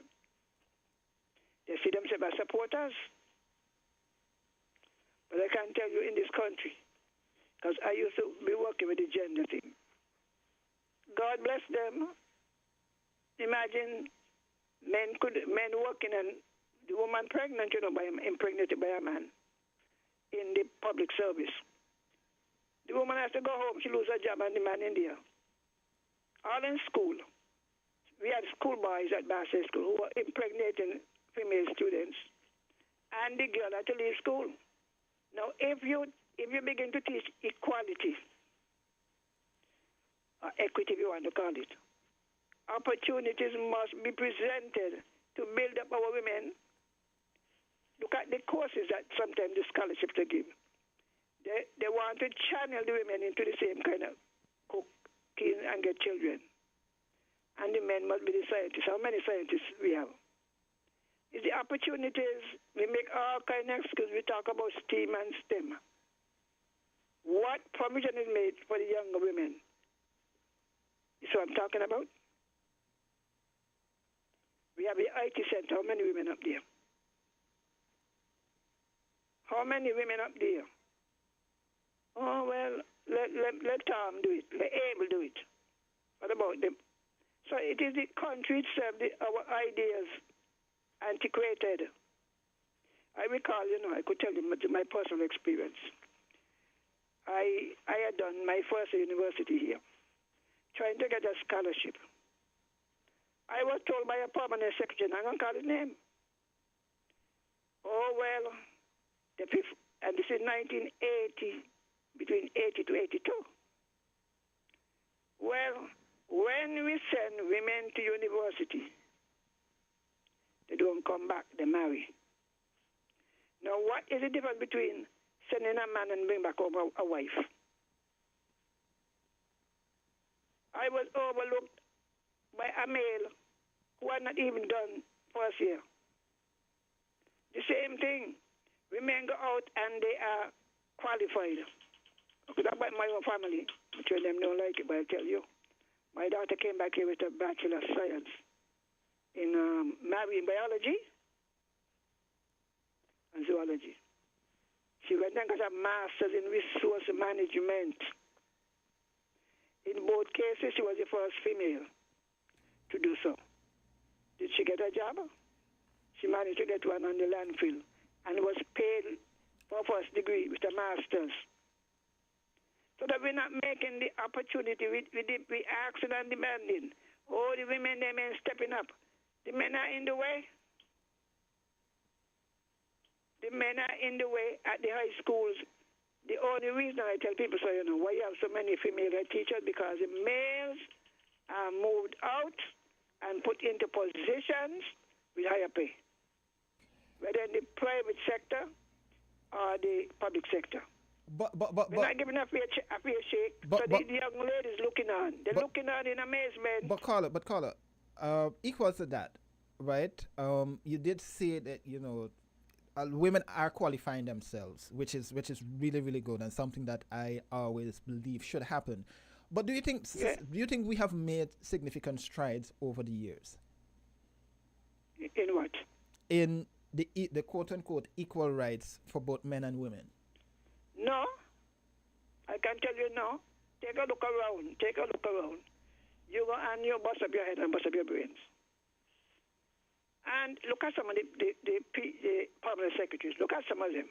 They see themselves as supporters. But I can tell you in this country, because I used to be working with the gender thing. God bless them. Imagine men working and the woman pregnant, you know, impregnated by a man in the public service. The woman has to go home. She loses her job and the man in there. All in school. We had schoolboys at Bassett School who were impregnating female students, and the girl had to leave school. Now, if you begin to teach equality, or equity, if you want to call it, opportunities must be presented to build up our women. Look at the courses that sometimes the scholarships they give. They want to channel the women into the same kind of cooking and get children. And the men must be the scientists. How many scientists we have? It's the opportunities. We make all kinds of excuses. We talk about STEAM and STEM. What provision is made for the younger women? You see what I'm talking about? We have the IT center. How many women up there? How many women up there? Oh, well, let Tom do it. Let Abel do it. What about them? So it is the country itself, our ideas, antiquated. I recall, you know, I could tell you my personal experience. I had done my first university here, trying to get a scholarship. I was told by a permanent secretary, I'm going to call his name. Oh, well, and this is 1980, between 80 to 82. Well, when we send women to university, they don't come back, they marry. Now, what is the difference between sending a man and bring back home a wife? I was overlooked by a male who had not even done first year. The same thing. Women go out and they are qualified. Okay, that's about my own family. I'm sure them don't like it, but I'll tell you. My daughter came back here with a Bachelor of Science in marine biology and zoology. She went and got a master's in resource management. In both cases, she was the first female to do so. Did she get a job? She managed to get one on the landfill and was paid for first degree with a master's. So that we're not making the opportunity, we asking and demanding. Oh, the women, they men stepping up. The men are in the way. The men are in the way at the high schools. The only reason I tell people, so you know, why you have so many female head teachers, because the males are moved out and put into positions with higher pay, whether in the private sector or the public sector. We're not giving a fair shake. So the young ladies looking on. They're looking on in amazement. But caller, equal to that, right? You did say that women are qualifying themselves, which is really really good and something that I always believe should happen. But do you think we have made significant strides over the years? In what? In the quote unquote equal rights for both men and women. No, I can tell you no. Take a look around. You go and you bust up your head and bust up your brains. And look at some of the permanent secretaries. Look at some of them.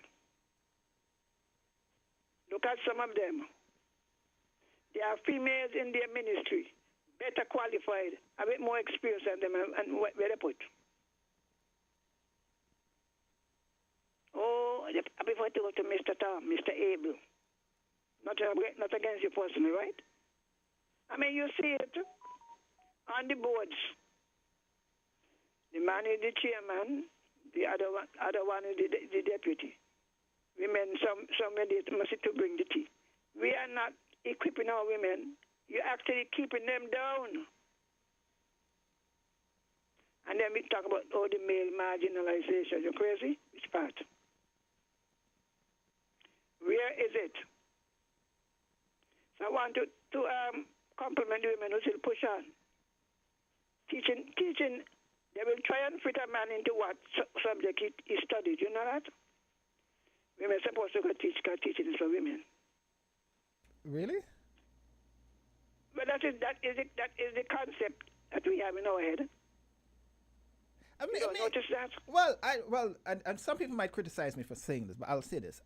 They are females in their ministry, better qualified, a bit more experience than them, and where they put. Oh, before I go to Mr. Tom, Mr. Abel. Not against you personally, right? I mean, you see it on the boards. The man is the chairman, the other one is the deputy. Women, some must to bring the tea. We are not equipping our women. You're actually keeping them down. And then we talk about the male marginalization. You're crazy? Which part? Where is it? So I want to compliment the women who still push on. Teaching. They will try and fit a man into what subject he studied. You know that? Women are supposed to go teach, because teaching is for women. Really? Well, that is the concept that we have in our head. I mean, notice that? Well, and some people might criticize me for saying this, but I'll say this.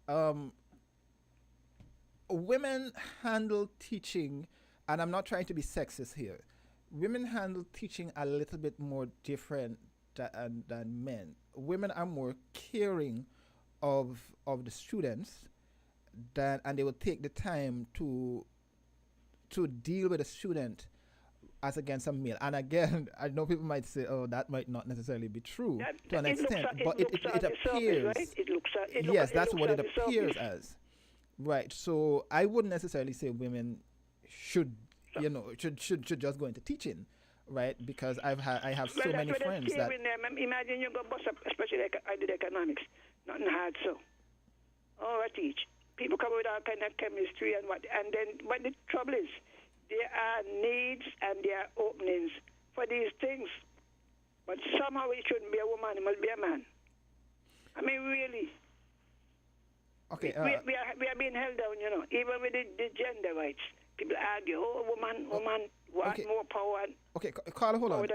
Women handle teaching, and I'm not trying to be sexist here. Women handle teaching a little bit more different than men. Women are more caring of the students and they will take the time to deal with a student as against a male. And again, I know people might say, "Oh, that might not necessarily be true to an extent," but it appears. Yes, that's what it appears as. Right. So I wouldn't necessarily say women should just go into teaching, right? Because I have so many friends that. Imagine you go bust up, especially like I did economics, nothing hard. So, I teach. People come with all kind of chemistry and what, and then but the trouble is, there are needs and there are openings for these things, but somehow it shouldn't be a woman; it must be a man. I mean, really. Okay. We are being held down, even with the gender rights. People argue, woman want more power. Okay, Carla, hold on.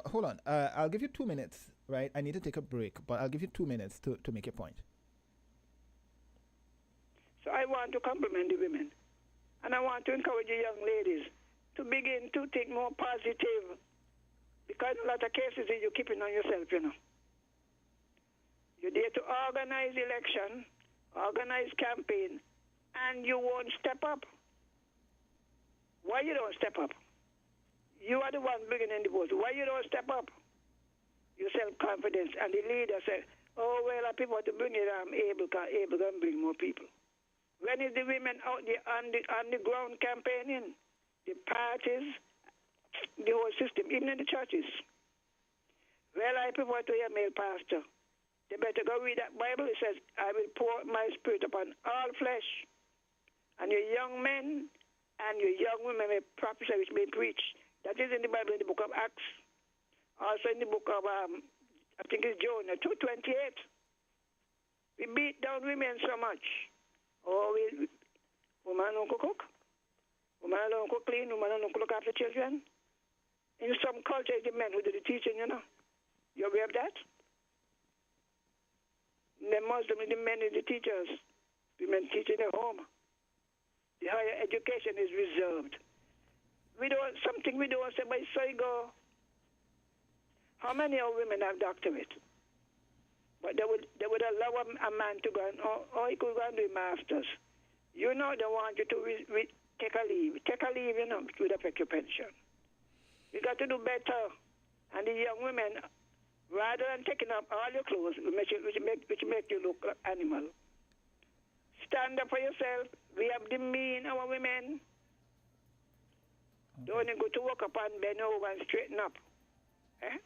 Hold on. I'll give you 2 minutes, right? I need to take a break, but I'll give you 2 minutes to make your point. So I want to compliment the women. And I want to encourage the young ladies to begin to think more positive. Because in a lot of cases, you're keeping on yourself, You're there to organize election, organize campaign, and you won't step up. Why you don't step up? You are the one bringing in the votes. Why you don't step up? Your self-confidence. And the leader said, people want to bring it Abel can bring more people. When is the women out there on the ground campaigning? The parties, the whole system, even in the churches. Well, I prefer to hear male pastor. They better go read that Bible. It says, I will pour my spirit upon all flesh. And your young men and your young women may prophesy which may preach. That is in the Bible, in the book of Acts. Also in the book of, I think it's Jonah 2:28. We beat down women so much. Women don't cook. Women don't cook clean. Women don't look after children. In some cultures, the men who do the teaching, You aware of that? In the Muslim, the men are the teachers. Women teach in the home. The higher education is reserved. We don't say, but so you go. How many of women have doctorate? But they would allow a man to go and, he could go and do a master's. They want you to take a leave. Take a leave, it would affect your pension. You got to do better. And the young women, rather than taking up all your clothes, which make you look like animal, Stand up for yourself. We have the mean, our women. Okay. Don't go to work up and bend over and straighten up. Eh?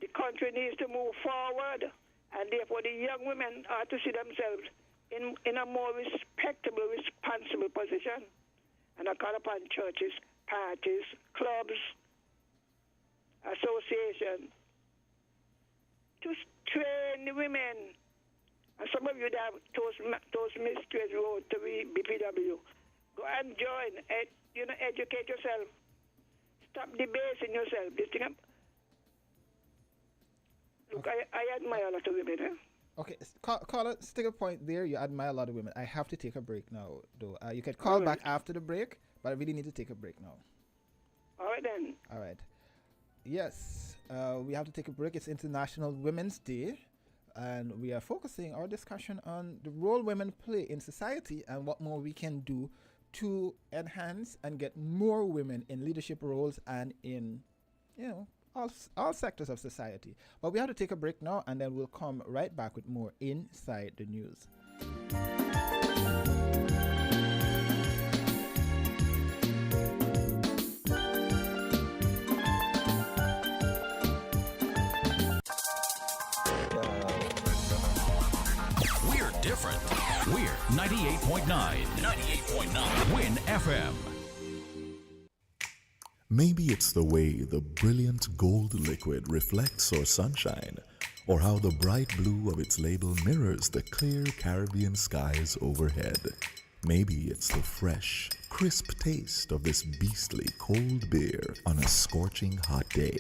The country needs to move forward, and therefore the young women are to see themselves in a more respectable, responsible position. And I call upon churches, parties, clubs, associations to train the women. And some of you that have Toastmasters Road to BPW, go and join. Educate yourself. Stop debasing yourself. This thing. Look, I admire a lot of women. Okay, call it. Stick a point there. You admire a lot of women. I have to take a break now, though. You can call back after the break, but I really need to take a break now. All right then. All right. Yes, we have to take a break. It's International Women's Day, and we are focusing our discussion on the role women play in society and what more we can do to enhance and get more women in leadership roles and in, all sectors of society. But we have to take a break now, and then we'll come right back with more Inside the News. We're different. We're 98.9. 98.9 Win FM. Maybe it's the way the brilliant gold liquid reflects our sunshine, or how the bright blue of its label mirrors the clear Caribbean skies overhead. Maybe it's the fresh, crisp taste of this beastly cold beer on a scorching hot day.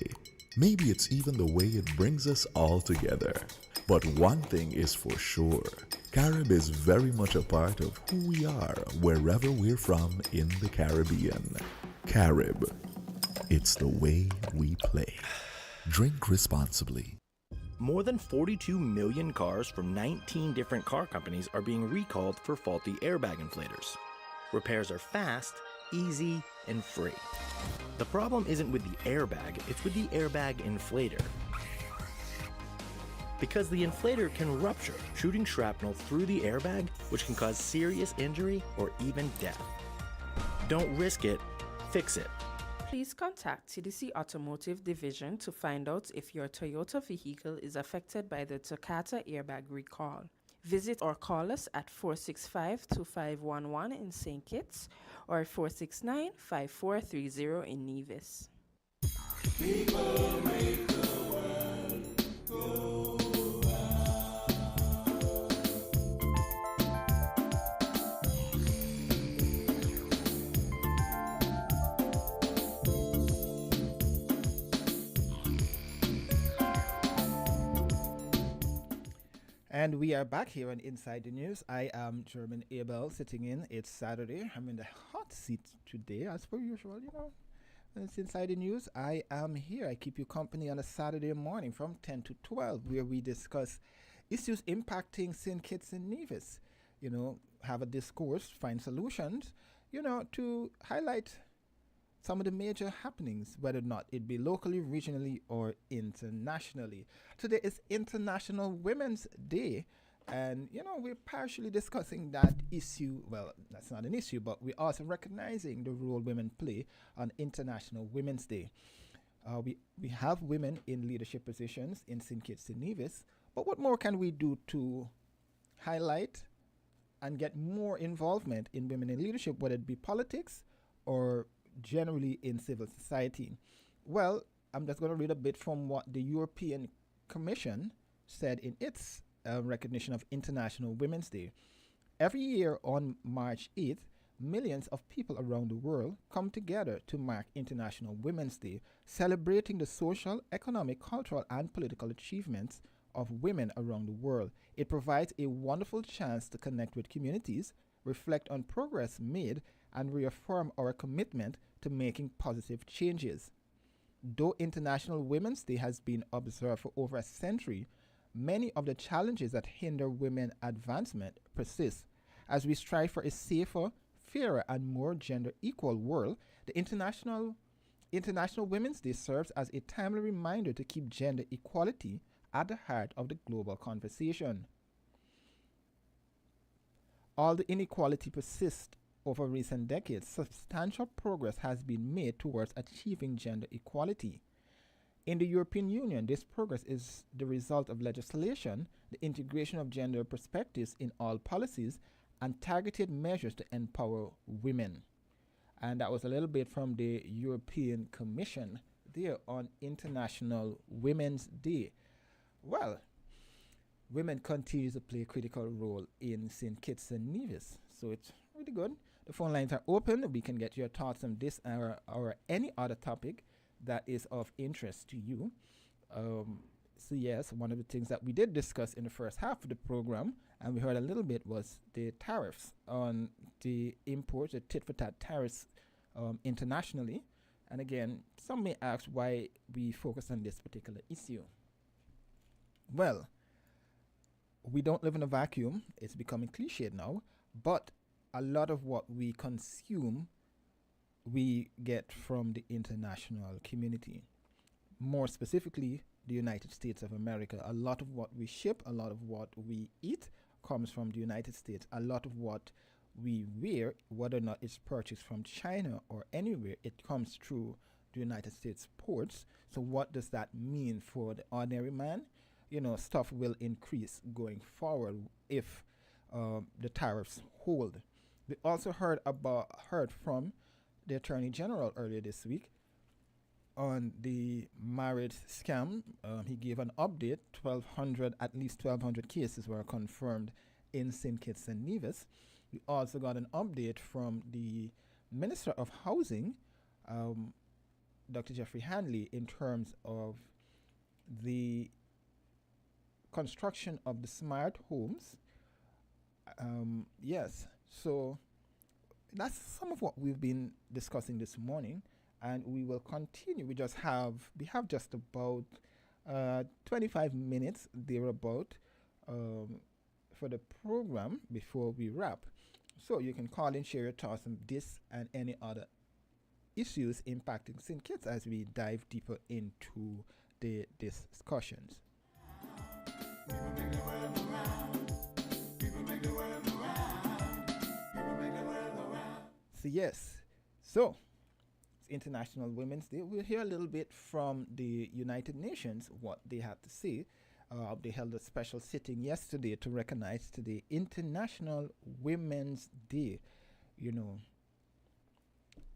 Maybe it's even the way it brings us all together. But one thing is for sure, Carib is very much a part of who we are wherever we're from in the Caribbean. Carib. It's the way we play. Drink responsibly. More than 42 million cars from 19 different car companies are being recalled for faulty airbag inflators. Repairs are fast, easy, and free. The problem isn't with the airbag, it's with the airbag inflator. Because the inflator can rupture, shooting shrapnel through the airbag, which can cause serious injury or even death. Don't risk it, fix it. Please contact TDC Automotive Division to find out if your Toyota vehicle is affected by the Takata airbag recall. Visit or call us at 465-2511 in St. Kitts or 469-5430 in Nevis. People make the world go And we are back here on Inside the News. I am Jermine Abel, sitting in. It's Saturday. I'm in the hot seat today, as per usual, And it's Inside the News. I am here. I keep you company on a Saturday morning from 10 to 12, where we discuss issues impacting St. Kitts and Nevis. Have a discourse, find solutions, to highlight some of the major happenings, whether or not it be locally, regionally, or internationally. Today is International Women's Day, and we're partially discussing that issue. Well, that's not an issue, but we're also recognizing the role women play on International Women's Day. We have women in leadership positions in St. Kitts and Nevis, but what more can we do to highlight and get more involvement in women in leadership, whether it be politics or generally in civil society? Well, I'm just going to read a bit from what the European Commission said in its recognition of International Women's Day. Every year on March 8th, millions of people around the world come together to mark International Women's Day, celebrating the social, economic, cultural, and political achievements of women around the world. It provides a wonderful chance to connect with communities, reflect on progress made, and reaffirm our commitment to making positive changes. Though International Women's Day has been observed for over a century, many of the challenges that hinder women advancement persist. As we strive for a safer, fairer, and more gender equal world, the International Women's Day serves as a timely reminder to keep gender equality at the heart of the global conversation. All the inequality persists over recent decades. Substantial progress has been made towards achieving gender equality. In the European Union, this progress is the result of legislation, the integration of gender perspectives in all policies, and targeted measures to empower women. And that was a little bit from the European Commission there on International Women's Day. Well, women continue to play a critical role in St. Kitts and Nevis, so it's really good. The phone lines are open. We can get your thoughts on this or any other topic that is of interest to you. So yes, one of the things that we did discuss in the first half of the program, and we heard a little bit, was the tariffs on the import, the tit-for-tat tariffs internationally. And again, some may ask why we focus on this particular issue. Well, we don't live in a vacuum. It's becoming cliched now, but a lot of what we consume, we get from the international community. More specifically, the United States of America. A lot of what we ship, a lot of what we eat comes from the United States. A lot of what we wear, whether or not it's purchased from China or anywhere, it comes through the United States ports. So what does that mean for the ordinary man? You know, stuff will increase going forward if the tariffs hold. We also heard from the Attorney General earlier this week on the marriage scam. He gave an update. At least 1,200 cases were confirmed in St. Kitts and Nevis. We also got an update from the Minister of Housing, Dr. Jeffrey Hanley, in terms of the construction of the smart homes. Yes, so that's some of what we've been discussing this morning, and we will continue. We have just about 25 minutes thereabout for the program before we wrap. So you can call in, share your thoughts on this and any other issues impacting St. Kitts as we dive deeper into the discussions. So yes, so it's International Women's Day. We'll hear a little bit from the United Nations, what they have to say. They held a special sitting yesterday to recognize the International Women's Day. You know,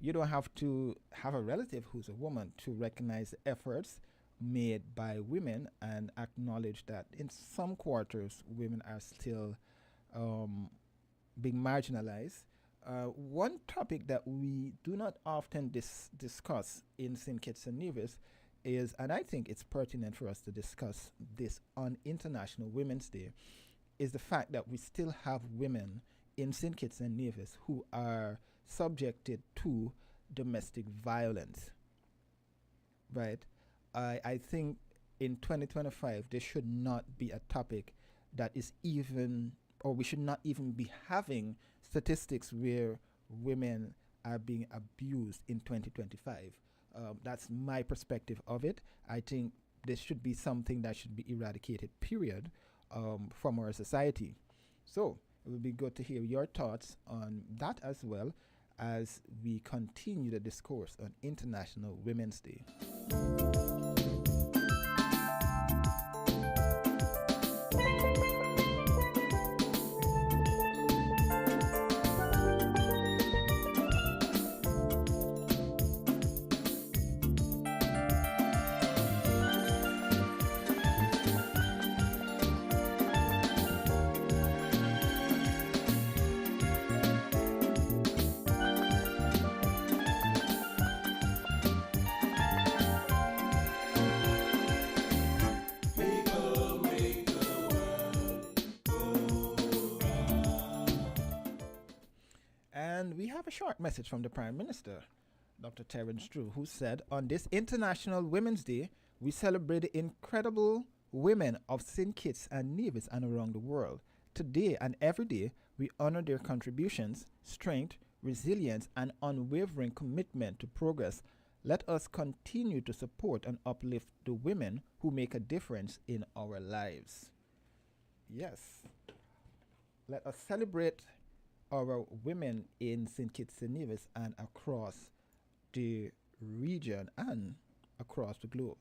you don't have to have a relative who's a woman to recognize the efforts made by women and acknowledge that in some quarters women are still being marginalized. One topic that we do not often discuss in St. Kitts and Nevis is, and I think it's pertinent for us to discuss this on International Women's Day, is the fact that we still have women in St. Kitts and Nevis who are subjected to domestic violence. Right? I think in 2025 there should not be a topic that is even, or we should not even be having statistics where women are being abused in 2025. That's my perspective of it. I think this should be something that should be eradicated, period, from our society. So it would be good to hear your thoughts on that as well as we continue the discourse on International Women's Day. And we have a short message from the Prime Minister, Dr. Terence Drew, who said, on this International Women's Day, we celebrate the incredible women of St. Kitts and Nevis and around the world. Today and every day, we honor their contributions, strength, resilience, and unwavering commitment to progress. Let us continue to support and uplift the women who make a difference in our lives. Yes. Let us celebrate our women in St. Kitts and Nevis and across the region and across the globe.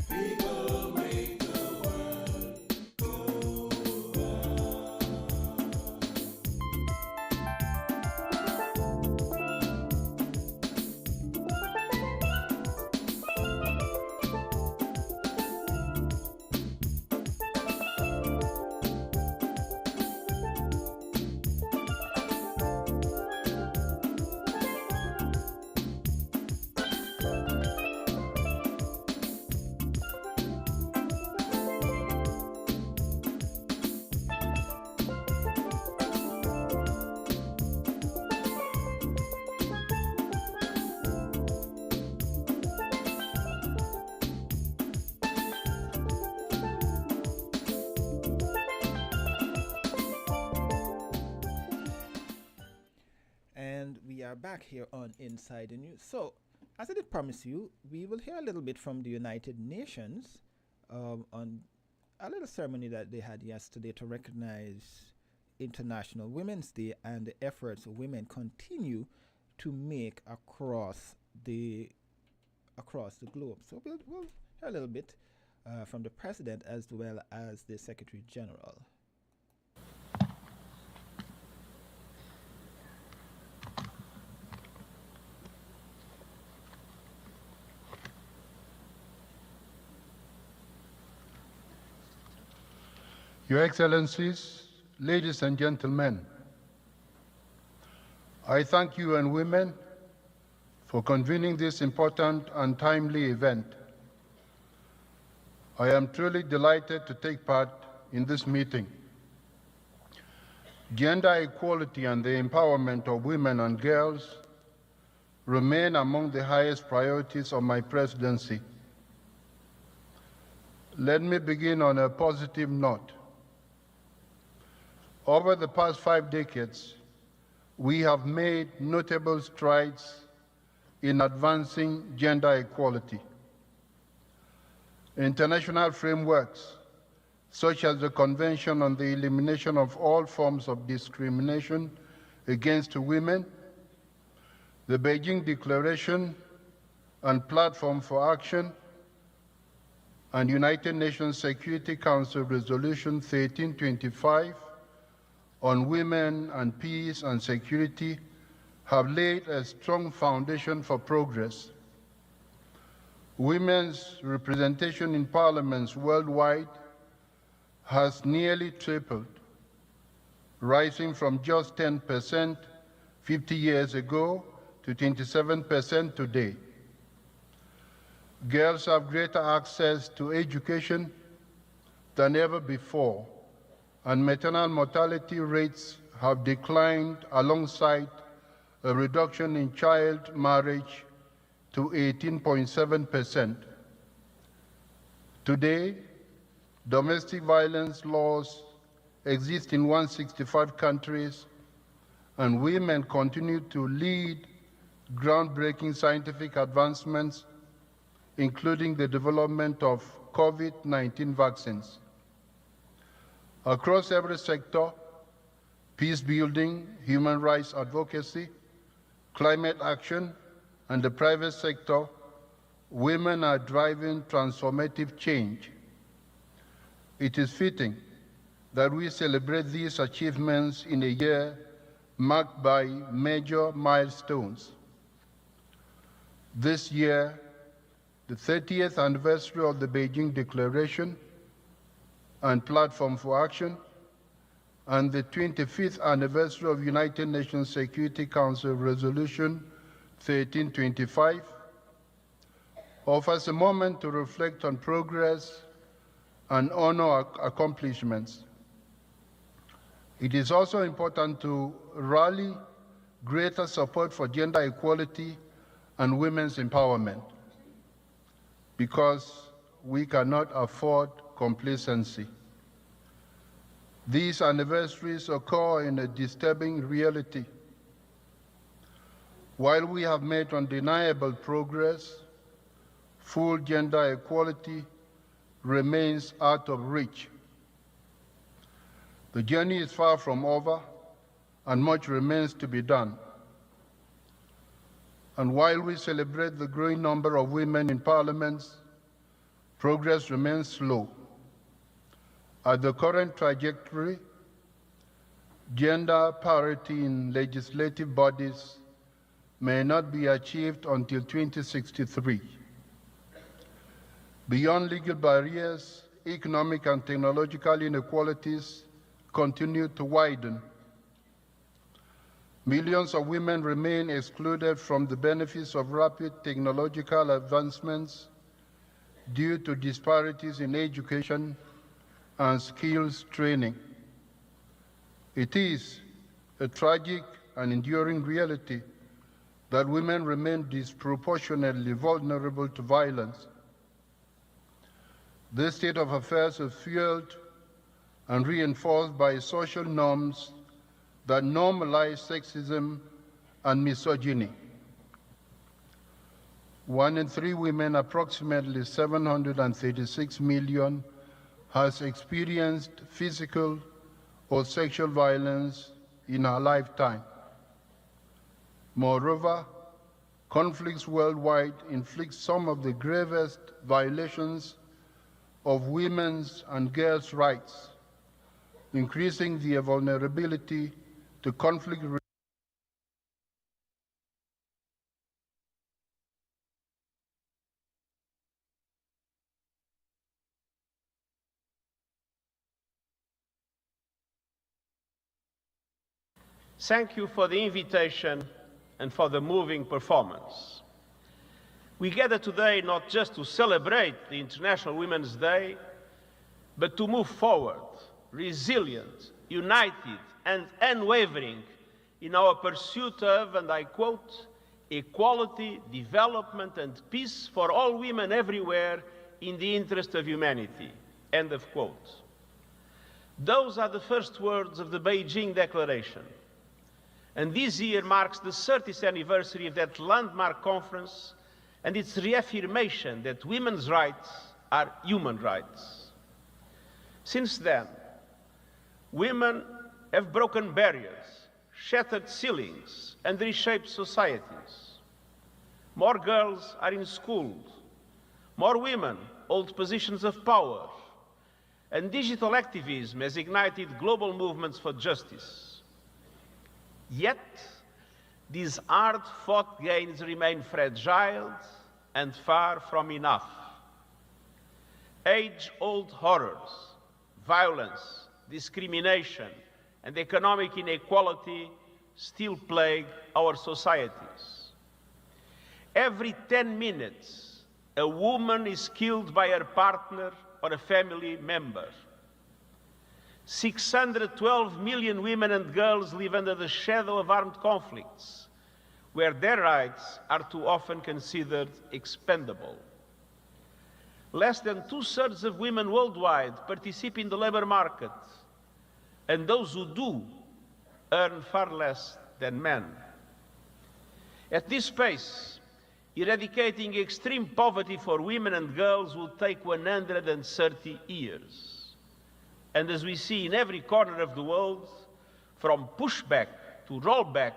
People make the world go round. And we are back here on Inside the News. So, as I did promise you, we will hear a little bit from the United Nations on a little ceremony that they had yesterday to recognize International Women's Day and the efforts women continue to make across the globe. So we'll hear a little bit from the President as well as the Secretary General. Your Excellencies, ladies and gentlemen, I thank you and women for convening this important and timely event. I am truly delighted to take part in this meeting. Gender equality and the empowerment of women and girls remain among the highest priorities of my presidency. Let me begin on a positive note. Over the past 5 decades, we have made notable strides in advancing gender equality. International frameworks, such as the Convention on the Elimination of All Forms of Discrimination Against Women, the Beijing Declaration and Platform for Action, and United Nations Security Council Resolution 1325 on women and peace and security have laid a strong foundation for progress. Women's representation in parliaments worldwide has nearly tripled, rising from just 10% 50 years ago to 27% today. Girls have greater access to education than ever before, and maternal mortality rates have declined alongside a reduction in child marriage to 18.7%. Today, domestic violence laws exist in 165 countries, and women continue to lead groundbreaking scientific advancements, including the development of COVID-19 vaccines. Across every sector, peace building, human rights advocacy, climate action, and the private sector, women are driving transformative change. It is fitting that we celebrate these achievements in a year marked by major milestones. This year, the 30th anniversary of the Beijing Declaration and Platform for Action, and the 25th anniversary of United Nations Security Council Resolution 1325, offers a moment to reflect on progress and honor accomplishments. It is also important to rally greater support for gender equality and women's empowerment. because we cannot afford complacency. These anniversaries occur in a disturbing reality. While we have made undeniable progress, full gender equality remains out of reach. The journey is far from over, and much remains to be done. And while we celebrate the growing number of women in parliaments, progress remains slow. At the current trajectory, gender parity in legislative bodies may not be achieved until 2063. Beyond legal barriers, economic and technological inequalities continue to widen. Millions of women remain excluded from the benefits of rapid technological advancements due to disparities in education and skills training. It is a tragic and enduring reality that women remain disproportionately vulnerable to violence. This state of affairs is fueled and reinforced by social norms that normalize sexism and misogyny. 1 in 3 women, approximately 736 million, has experienced physical or sexual violence in her lifetime. Moreover, conflicts worldwide inflict some of the gravest violations of women's and girls' rights, increasing their vulnerability to conflict. Thank you for the invitation and for the moving performance. We gather today not just to celebrate the International Women's Day, but to move forward, resilient, united, and unwavering in our pursuit of, and I quote, equality, development, and peace for all women everywhere in the interest of humanity, end of quote. Those are the first words of the Beijing Declaration. And this year marks the 30th anniversary of that landmark conference and its reaffirmation that women's rights are human rights. Since then, women have broken barriers, shattered ceilings, and reshaped societies. More girls are in schools, more women hold positions of power, and digital activism has ignited global movements for justice. Yet, these hard-fought gains remain fragile and far from enough. Age-old horrors, violence, discrimination, and economic inequality still plague our societies. Every 10 minutes, a woman is killed by her partner or a family member. 612 million women and girls live under the shadow of armed conflicts, where their rights are too often considered expendable. Less than 2/3 of women worldwide participate in the labor market, and those who do earn far less than men. At this pace, eradicating extreme poverty for women and girls will take 130 years. And as we see in every corner of the world, from pushback to rollback,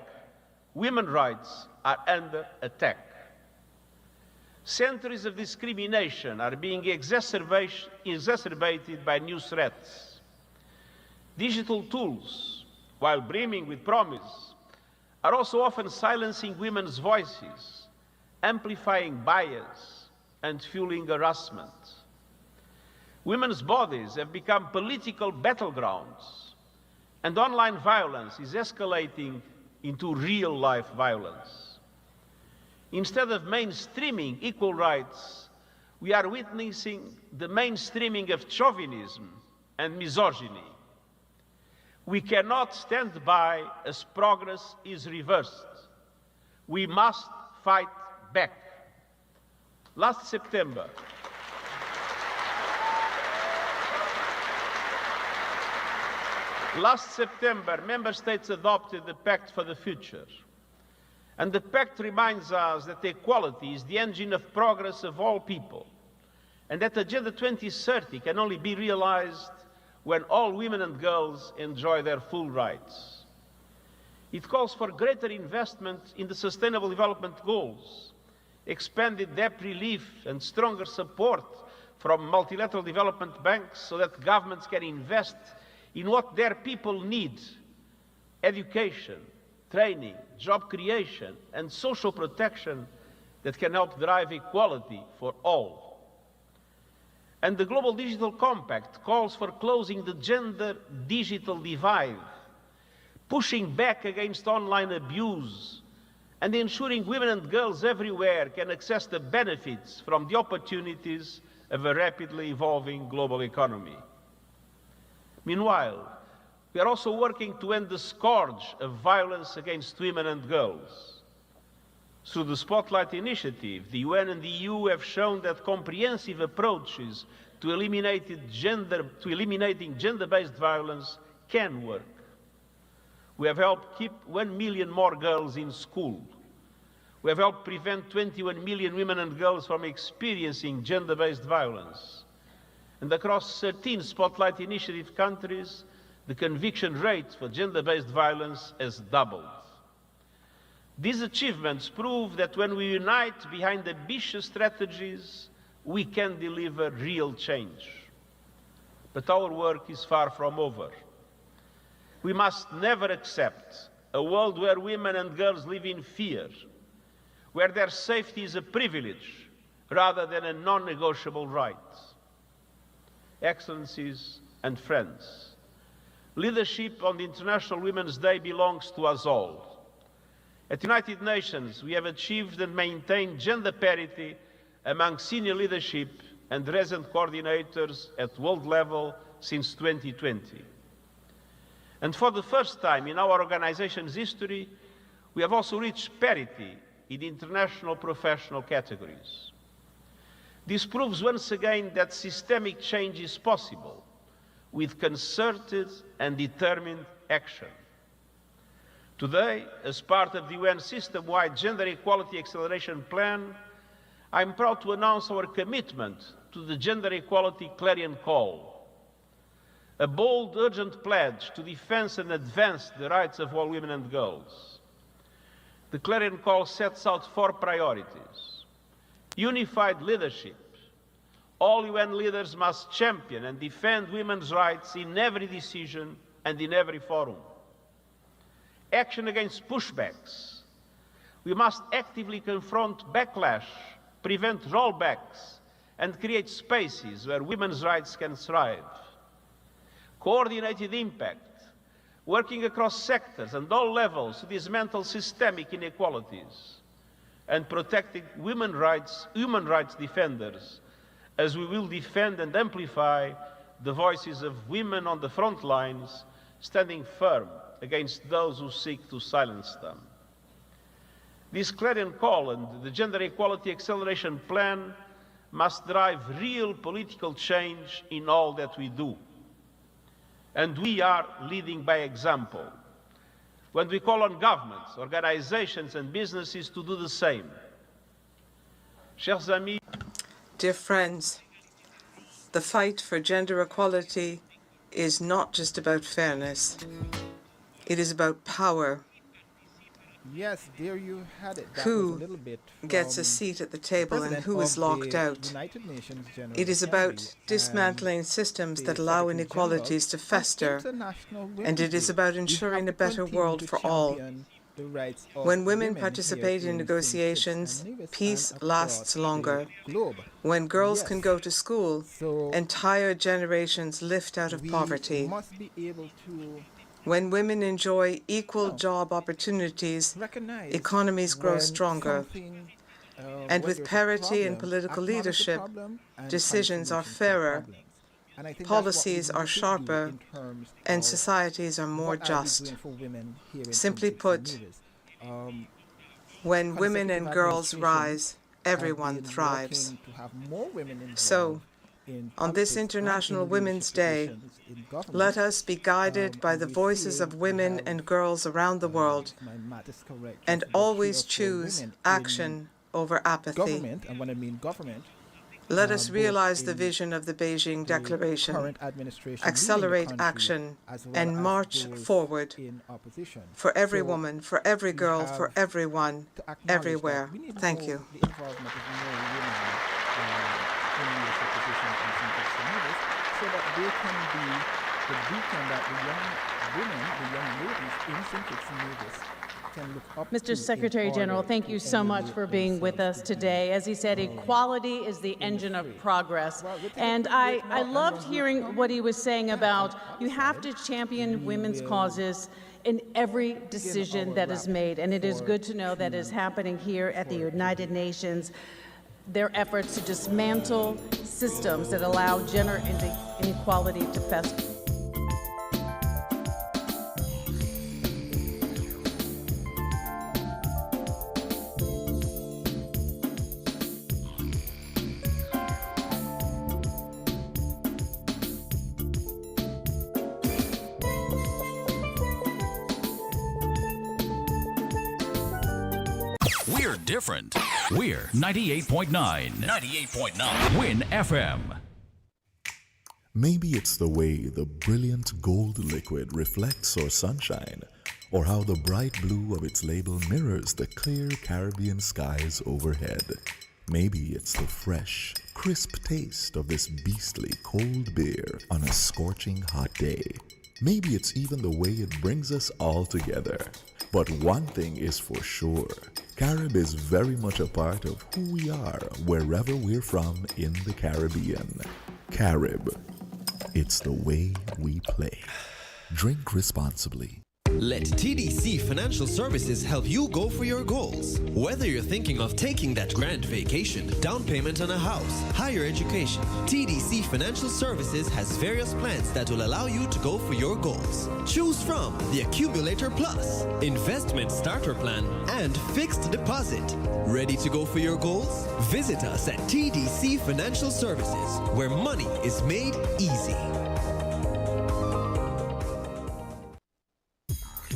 women's rights are under attack. Centuries of discrimination are being exacerbated by new threats. Digital tools, while brimming with promise, are also often silencing women's voices, amplifying bias, and fueling harassment. Women's bodies have become political battlegrounds, and online violence is escalating into real-life violence. Instead of mainstreaming equal rights, we are witnessing the mainstreaming of chauvinism and misogyny. We cannot stand by as progress is reversed. We must fight back. Last September, Last September, member states adopted the Pact for the Future. And the Pact reminds us that equality is the engine of progress of all people, and that Agenda 2030 can only be realized when all women and girls enjoy their full rights. It calls for greater investment in the Sustainable Development Goals, expanded debt relief and stronger support from multilateral development banks so that governments can invest in what their people need: education, training, job creation, and social protection that can help drive equality for all. And the Global Digital Compact calls for closing the gender digital divide, pushing back against online abuse, and ensuring women and girls everywhere can access the benefits from the opportunities of a rapidly evolving global economy. Meanwhile, we are also working to end the scourge of violence against women and girls. Through the Spotlight Initiative, the UN and the EU have shown that comprehensive approaches to eliminating gender-based violence can work. We have helped keep 1 million more girls in school. We have helped prevent 21 million women and girls from experiencing gender-based violence. And across 13 Spotlight Initiative countries, the conviction rate for gender-based violence has doubled. These achievements prove that when we unite behind ambitious strategies, we can deliver real change. But our work is far from over. We must never accept a world where women and girls live in fear, where their safety is a privilege rather than a non-negotiable right. Excellencies and friends, leadership on the International Women's Day belongs to us all. At the United Nations, we have achieved and maintained gender parity among senior leadership and resident coordinators at world level since 2020. And for the first time in our organization's history, we have also reached parity in international professional categories. This proves once again that systemic change is possible with concerted and determined action. Today, as part of the UN system-wide Gender Equality Acceleration Plan, I'm proud to announce our commitment to the Gender Equality Clarion Call, a bold, urgent pledge to defend and advance the rights of all women and girls. The Clarion Call sets out 4 priorities: unified leadership. All UN leaders must champion and defend women's rights in every decision and in every forum. Action against pushbacks. We must actively confront backlash, prevent rollbacks, and create spaces where women's rights can thrive. Coordinated impact, working across sectors and all levels to dismantle systemic inequalities, and protecting human rights defenders, as we will defend and amplify the voices of women on the front lines, standing firm against those who seek to silence them. This clarion call and the Gender Equality Acceleration Plan must drive real political change in all that we do. And we are leading by example when we call on governments, organizations and businesses to do the same. Chers amis, dear friends, the fight for gender equality is not just about fairness. It is about power. Yes, there you had it. That Who was a little bit gets a seat at the table and who is locked out. It is about dismantling systems that allow inequalities to fester, and it is about ensuring a better world for all. When women participate in negotiations, peace lasts longer. When girls can go to school, entire generations lift out of poverty. When women enjoy equal job opportunities, economies grow stronger. And with parity in political leadership, decisions are fairer, policies are sharper, and societies are more just. Simply put, when women and girls rise, everyone thrives. So, On this International Women's Day, let us be guided by the voices of women and girls around the world and always choose action over apathy. Government, and when I mean government, let us realize the vision of the Beijing Declaration, accelerate action, and march forward for every woman, for every girl, for everyone, everywhere. Thank you. So that they can be the beacon that the young women, the young ladies in St. Kitts and Nevis can look up to. Mr. Secretary General, thank you so much for being with us today. As he said, equality is the engine of progress. And I loved hearing what he was saying about you have to champion women's causes in every decision that is made. And it is good to know that is happening here at the United Nations. Their efforts to dismantle systems that allow gender inequality to fester. We're different. We're 98.9. 98.9. Win FM. Maybe it's the way the brilliant gold liquid reflects our sunshine, or how the bright blue of its label mirrors the clear Caribbean skies overhead. Maybe it's the fresh, crisp taste of this beastly cold beer on a scorching hot day. Maybe it's even the way it brings us all together. But one thing is for sure, Carib is very much a part of who we are wherever we're from in the Caribbean. Carib, it's the way we play. Drink responsibly. Let TDC Financial Services help you go for your goals. Whether you're thinking of taking that grand vacation, down payment on a house, higher education, TDC Financial Services has various plans that will allow you to go for your goals. Choose from the Accumulator Plus, Investment Starter Plan, and Fixed Deposit. Ready to go for your goals? Visit us at TDC Financial Services, where money is made easy.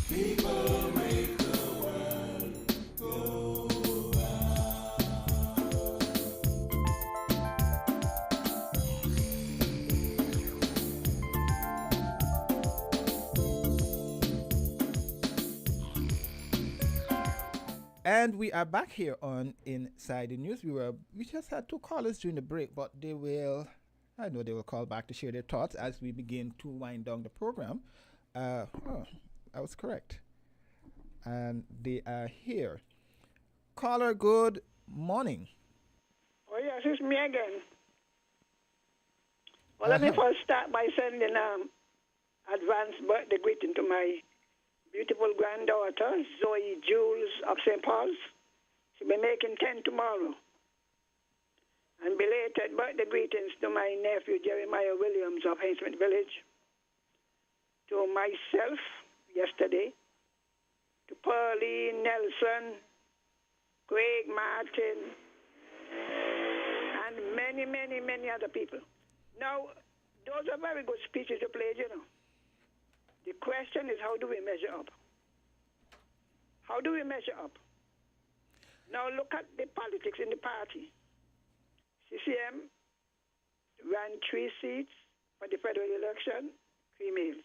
People make the world go round. And we are back here on Inside the News. We just had two callers during the break, but I know they will call back to share their thoughts as we begin to wind down the program. I was correct. And they are here. Caller, good morning. Oh, yes, it's me again. Well, let me first start by sending advanced birthday greeting to my beautiful granddaughter, Zoe Jules of St. Paul's. She'll be making 10 tomorrow. And belated birthday greetings to my nephew, Jeremiah Williams of Hainsmith Village. To myself, yesterday, to Pearlie Nelson, Craig Martin, and many, many, many other people. Now, those are very good speeches you played, you know. The question is, how do we measure up? How do we measure up? Now, look at the politics in the party. CCM ran 3 seats for the federal election, 3 males.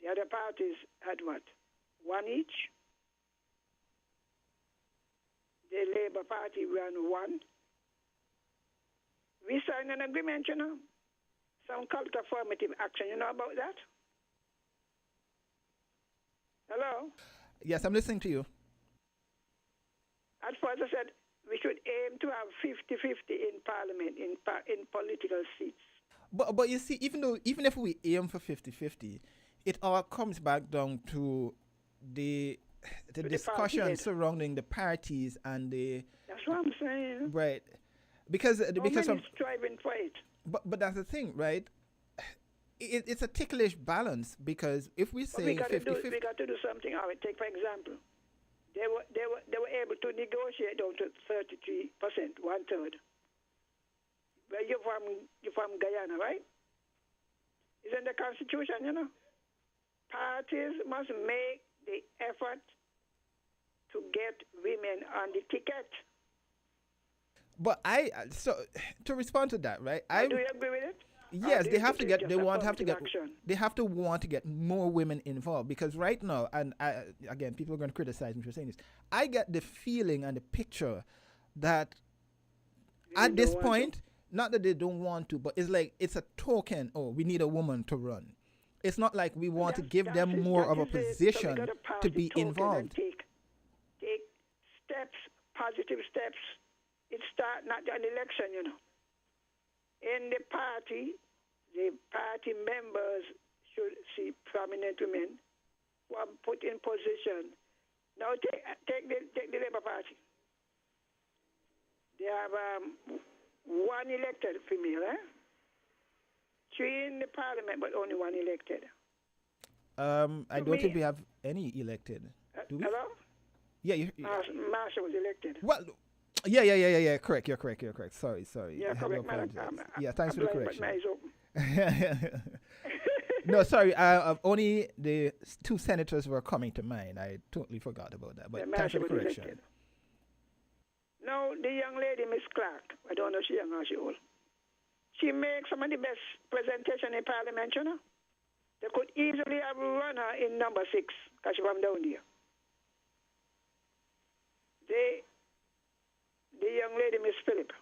The other parties had what? 1 each. The Labour Party ran 1. We signed an agreement, you know. Some called affirmative action. You know about that? Hello? Yes, I'm listening to you. At first I said we should aim to have 50-50 in parliament, in political seats. But you see, even if we aim for 50-50, it all comes back down to the discussion surrounding the parties and the. That's what I'm saying. Right, because I'm striving for it. But that's the thing, right? It's a ticklish balance, because if we say 50-50, we got to do something. I would take, for example, they were able to negotiate down to 33%, 1/3. Where you're from Guyana, right? It's in the Constitution, you know. Parties must make the effort to get women on the ticket. But so to respond to that, right? Do you agree with it? Yes, they have to get. They want have to get. Action? They have to want to get more women involved because right now, and again, people are going to criticize me for saying this. I get the feeling and the picture that at this point, not that they don't want to, but it's like it's a token. Oh, we need a woman to run. It's not like we want to give them more of a position to be involved. Take steps, positive steps. It starts not an election, you know. In the party members should see prominent women who are put in position. Now take the Labour Party. They have one elected female, 3 in the parliament, but only 1 elected. I don't think we have any elected. Do we? Hello? Yeah, Marsha was elected. Well, yeah. Correct. You're correct. Sorry. Yeah, correct, madam. Yeah, thanks for the correction. But my eyes open. No, sorry. Only the 2 senators were coming to mind. I totally forgot about that. But thanks for the correction. Elected. Now, the young lady, Miss Clark, I don't know if she's young or she's old. She makes some of the best presentation in Parliament, you know. They could easily have run her in number 6 because she's from down there. The young lady, Miss Phillip,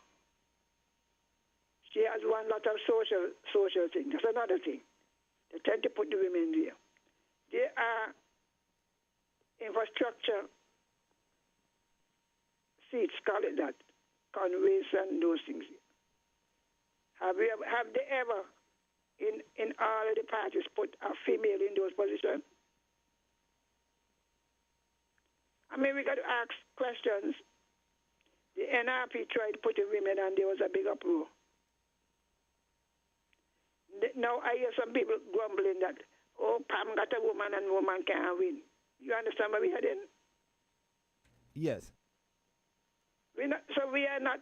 she has one lot of social things. That's another thing. They tend to put the women there. There are infrastructure seats, call it that, conways and those things. Have they ever, in all of the parties, put a female in those positions? I mean, we got to ask questions. The NRP tried putting women and there was a big uproar. Now I hear some people grumbling that, oh, Pam got a woman and woman can't win. You understand what we are in? Yes. We are not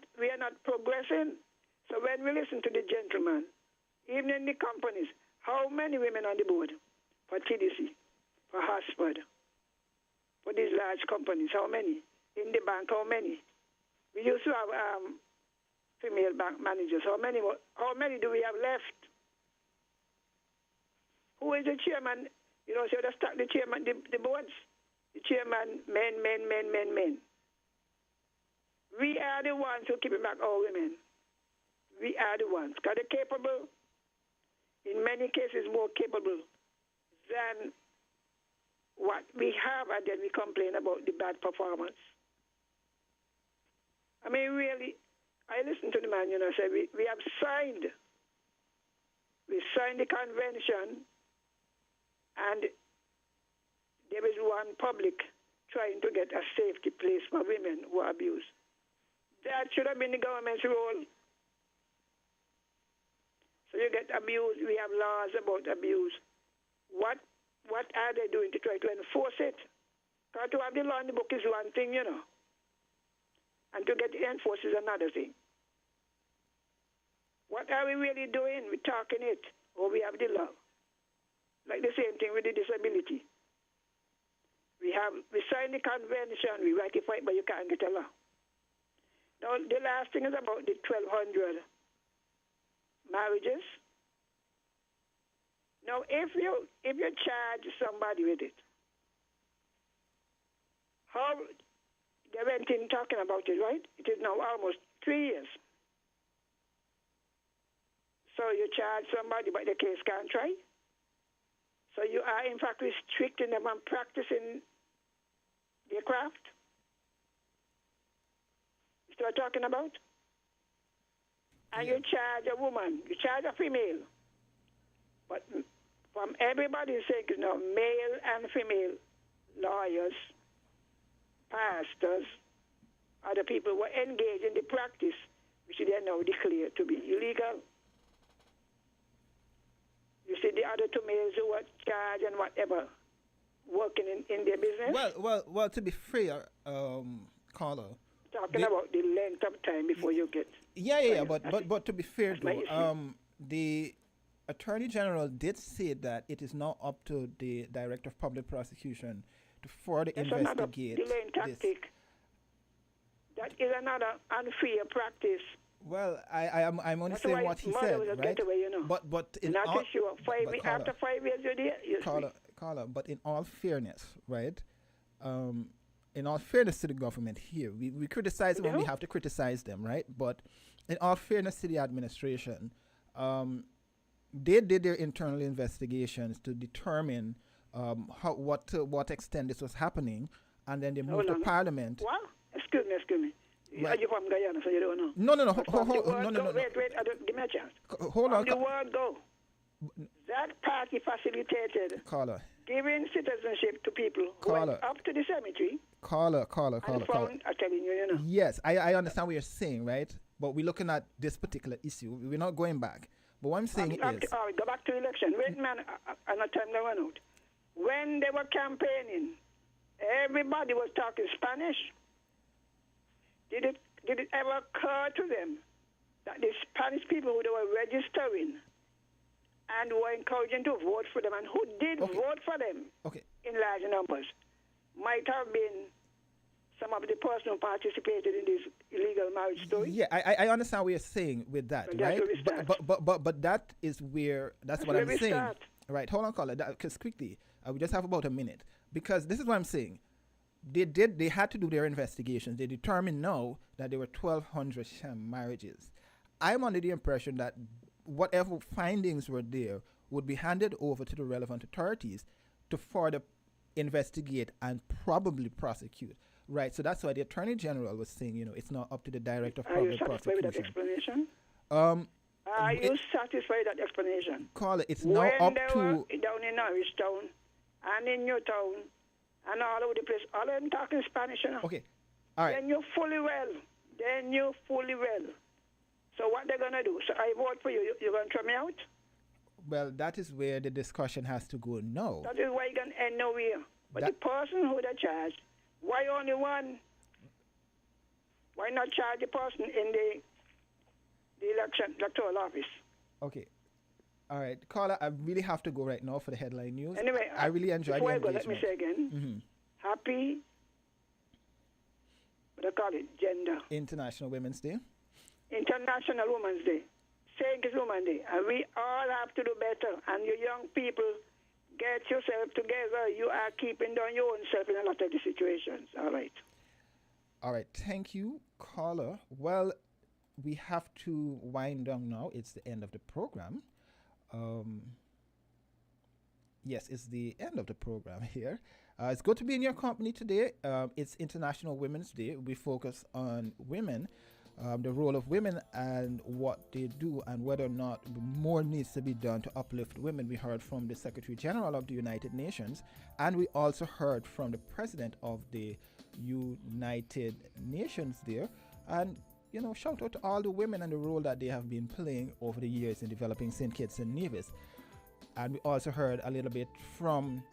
progressing. So when we listen to the gentleman, even in the companies, how many women on the board for TDC, for Hartford, for these large companies? How many? In the bank, how many? We used to have female bank managers. How many do we have left? Who is the chairman? You know, so the chairman, the boards. The chairman, men. We are the ones who keep back our women. We are the ones. Because they're capable, in many cases more capable than what we have, and then we complain about the bad performance. I mean, really, I listened to the man, you know, say we have signed. We signed the convention, and there is one public trying to get a safety place for women who are abused. That should have been the government's role. So you get abused. We have laws about abuse. What are they doing to try to enforce it? Because to have the law in the book is one thing, you know. And to get it enforced is another thing. What are we really doing? We're talking it, or we have the law. Like the same thing with the disability. We signed the convention, we ratify it, but you can't get a law. Now, the last thing is about the 1,200 marriages. Now, if you charge somebody with it, how they went in talking about it, right? It is now almost 3 years. So you charge somebody, but the case can't try. So you are, in fact, restricting them from practicing their craft. You know what I'm talking about? And you charge a woman, you charge a female. But from everybody's sake, you know, male and female lawyers, pastors, other people were engaged in the practice, which they are now declared to be illegal. You see the other 2 males who were charged and whatever, working in their business. Well. To be fair, Carlo, talking about the length of time before you get. Yeah. But to be fair, though, the Attorney General did say that it is now up to the Director of Public Prosecution to further investigate delaying tactic. That is another unfair practice. Well, I'm only saying what he said, right? Away, you know. But in not all, issue of after 5 years you're there. Carla, but in all fairness, right? In all fairness to the government here, we criticize them when we have to criticize them, right? But in all fairness to the administration, they did their internal investigations to determine to what extent this was happening, and then they moved to Parliament. What? Excuse me. Are you from Guyana, so you don't know? No. No. Wait, give me a chance. Hold on. The word go. That party facilitated giving citizenship to people who went up to the cemetery. Caller. I'm telling you, you know. Yes, I understand what you're saying, right? But we're looking at this particular issue. We're not going back. But what I'm saying is... go back to election. Wait, man, and a time they went out. When they were campaigning, everybody was talking Spanish. Did it ever occur to them that the Spanish people who they were registering and were encouraging to vote for them and who did vote for them in large numbers might have been some of the person who participated in this illegal marriage story? Yeah, I understand what you're saying with that, right? But that's what I'm saying. Right, hold on, caller, because quickly, we just have about a minute, because this is what I'm saying. They had to do their investigations. They determined now that there were 1,200 sham marriages. I'm under the impression that whatever findings were there would be handed over to the relevant authorities to further investigate and probably prosecute. Right, so that's why the Attorney General was saying, it's not up to the Director of Public Prosecution. Are you satisfied with that explanation? Are you satisfied with that explanation? Caller, it's now up to... down in Norwich Town and in Newtown and all over the place, all of them talking Spanish, you know. Okay, all right. Then you're fully well. So what they're going to do? So I vote for you. You're going to throw me out? Well, that is where the discussion has to go now. That is why you're going to end nowhere. But the person who they charge, why only one? Why not charge the person in the electoral office? Okay. All right. Caller, I really have to go right now for the headline news. Anyway, I really enjoyed the engagement. Let me say again. Happy, what do you call it, gender? International Women's Day. International Women's Day. Saying it's Women's Day. And we all have to do better. And you young people, get yourself together. You are keeping down your own self in a lot of the situations. All right. Thank you, caller. Well, we have to wind down now. It's the end of the program. Yes, it's the end of the program here. It's good to be in your company today. It's International Women's Day. We focus on women, the role of women and what they do and whether or not more needs to be done to uplift women. We heard from the Secretary General of the United Nations, and we also heard from the President of the United Nations there. And shout out to all the women and the role that they have been playing over the years in developing St. Kitts and Nevis. And we also heard a little bit from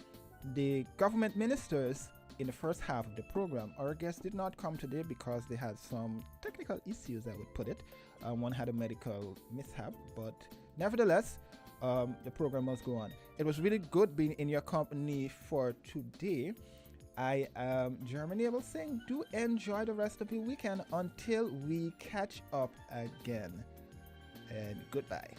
the government ministers in the first half of the program. Our guests did not come today because they had some technical issues, I would put it. One had a medical mishap, but nevertheless, the program must go on. It was really good being in your company for today. I am Jermine Abel saying do enjoy the rest of your weekend until we catch up again. And goodbye.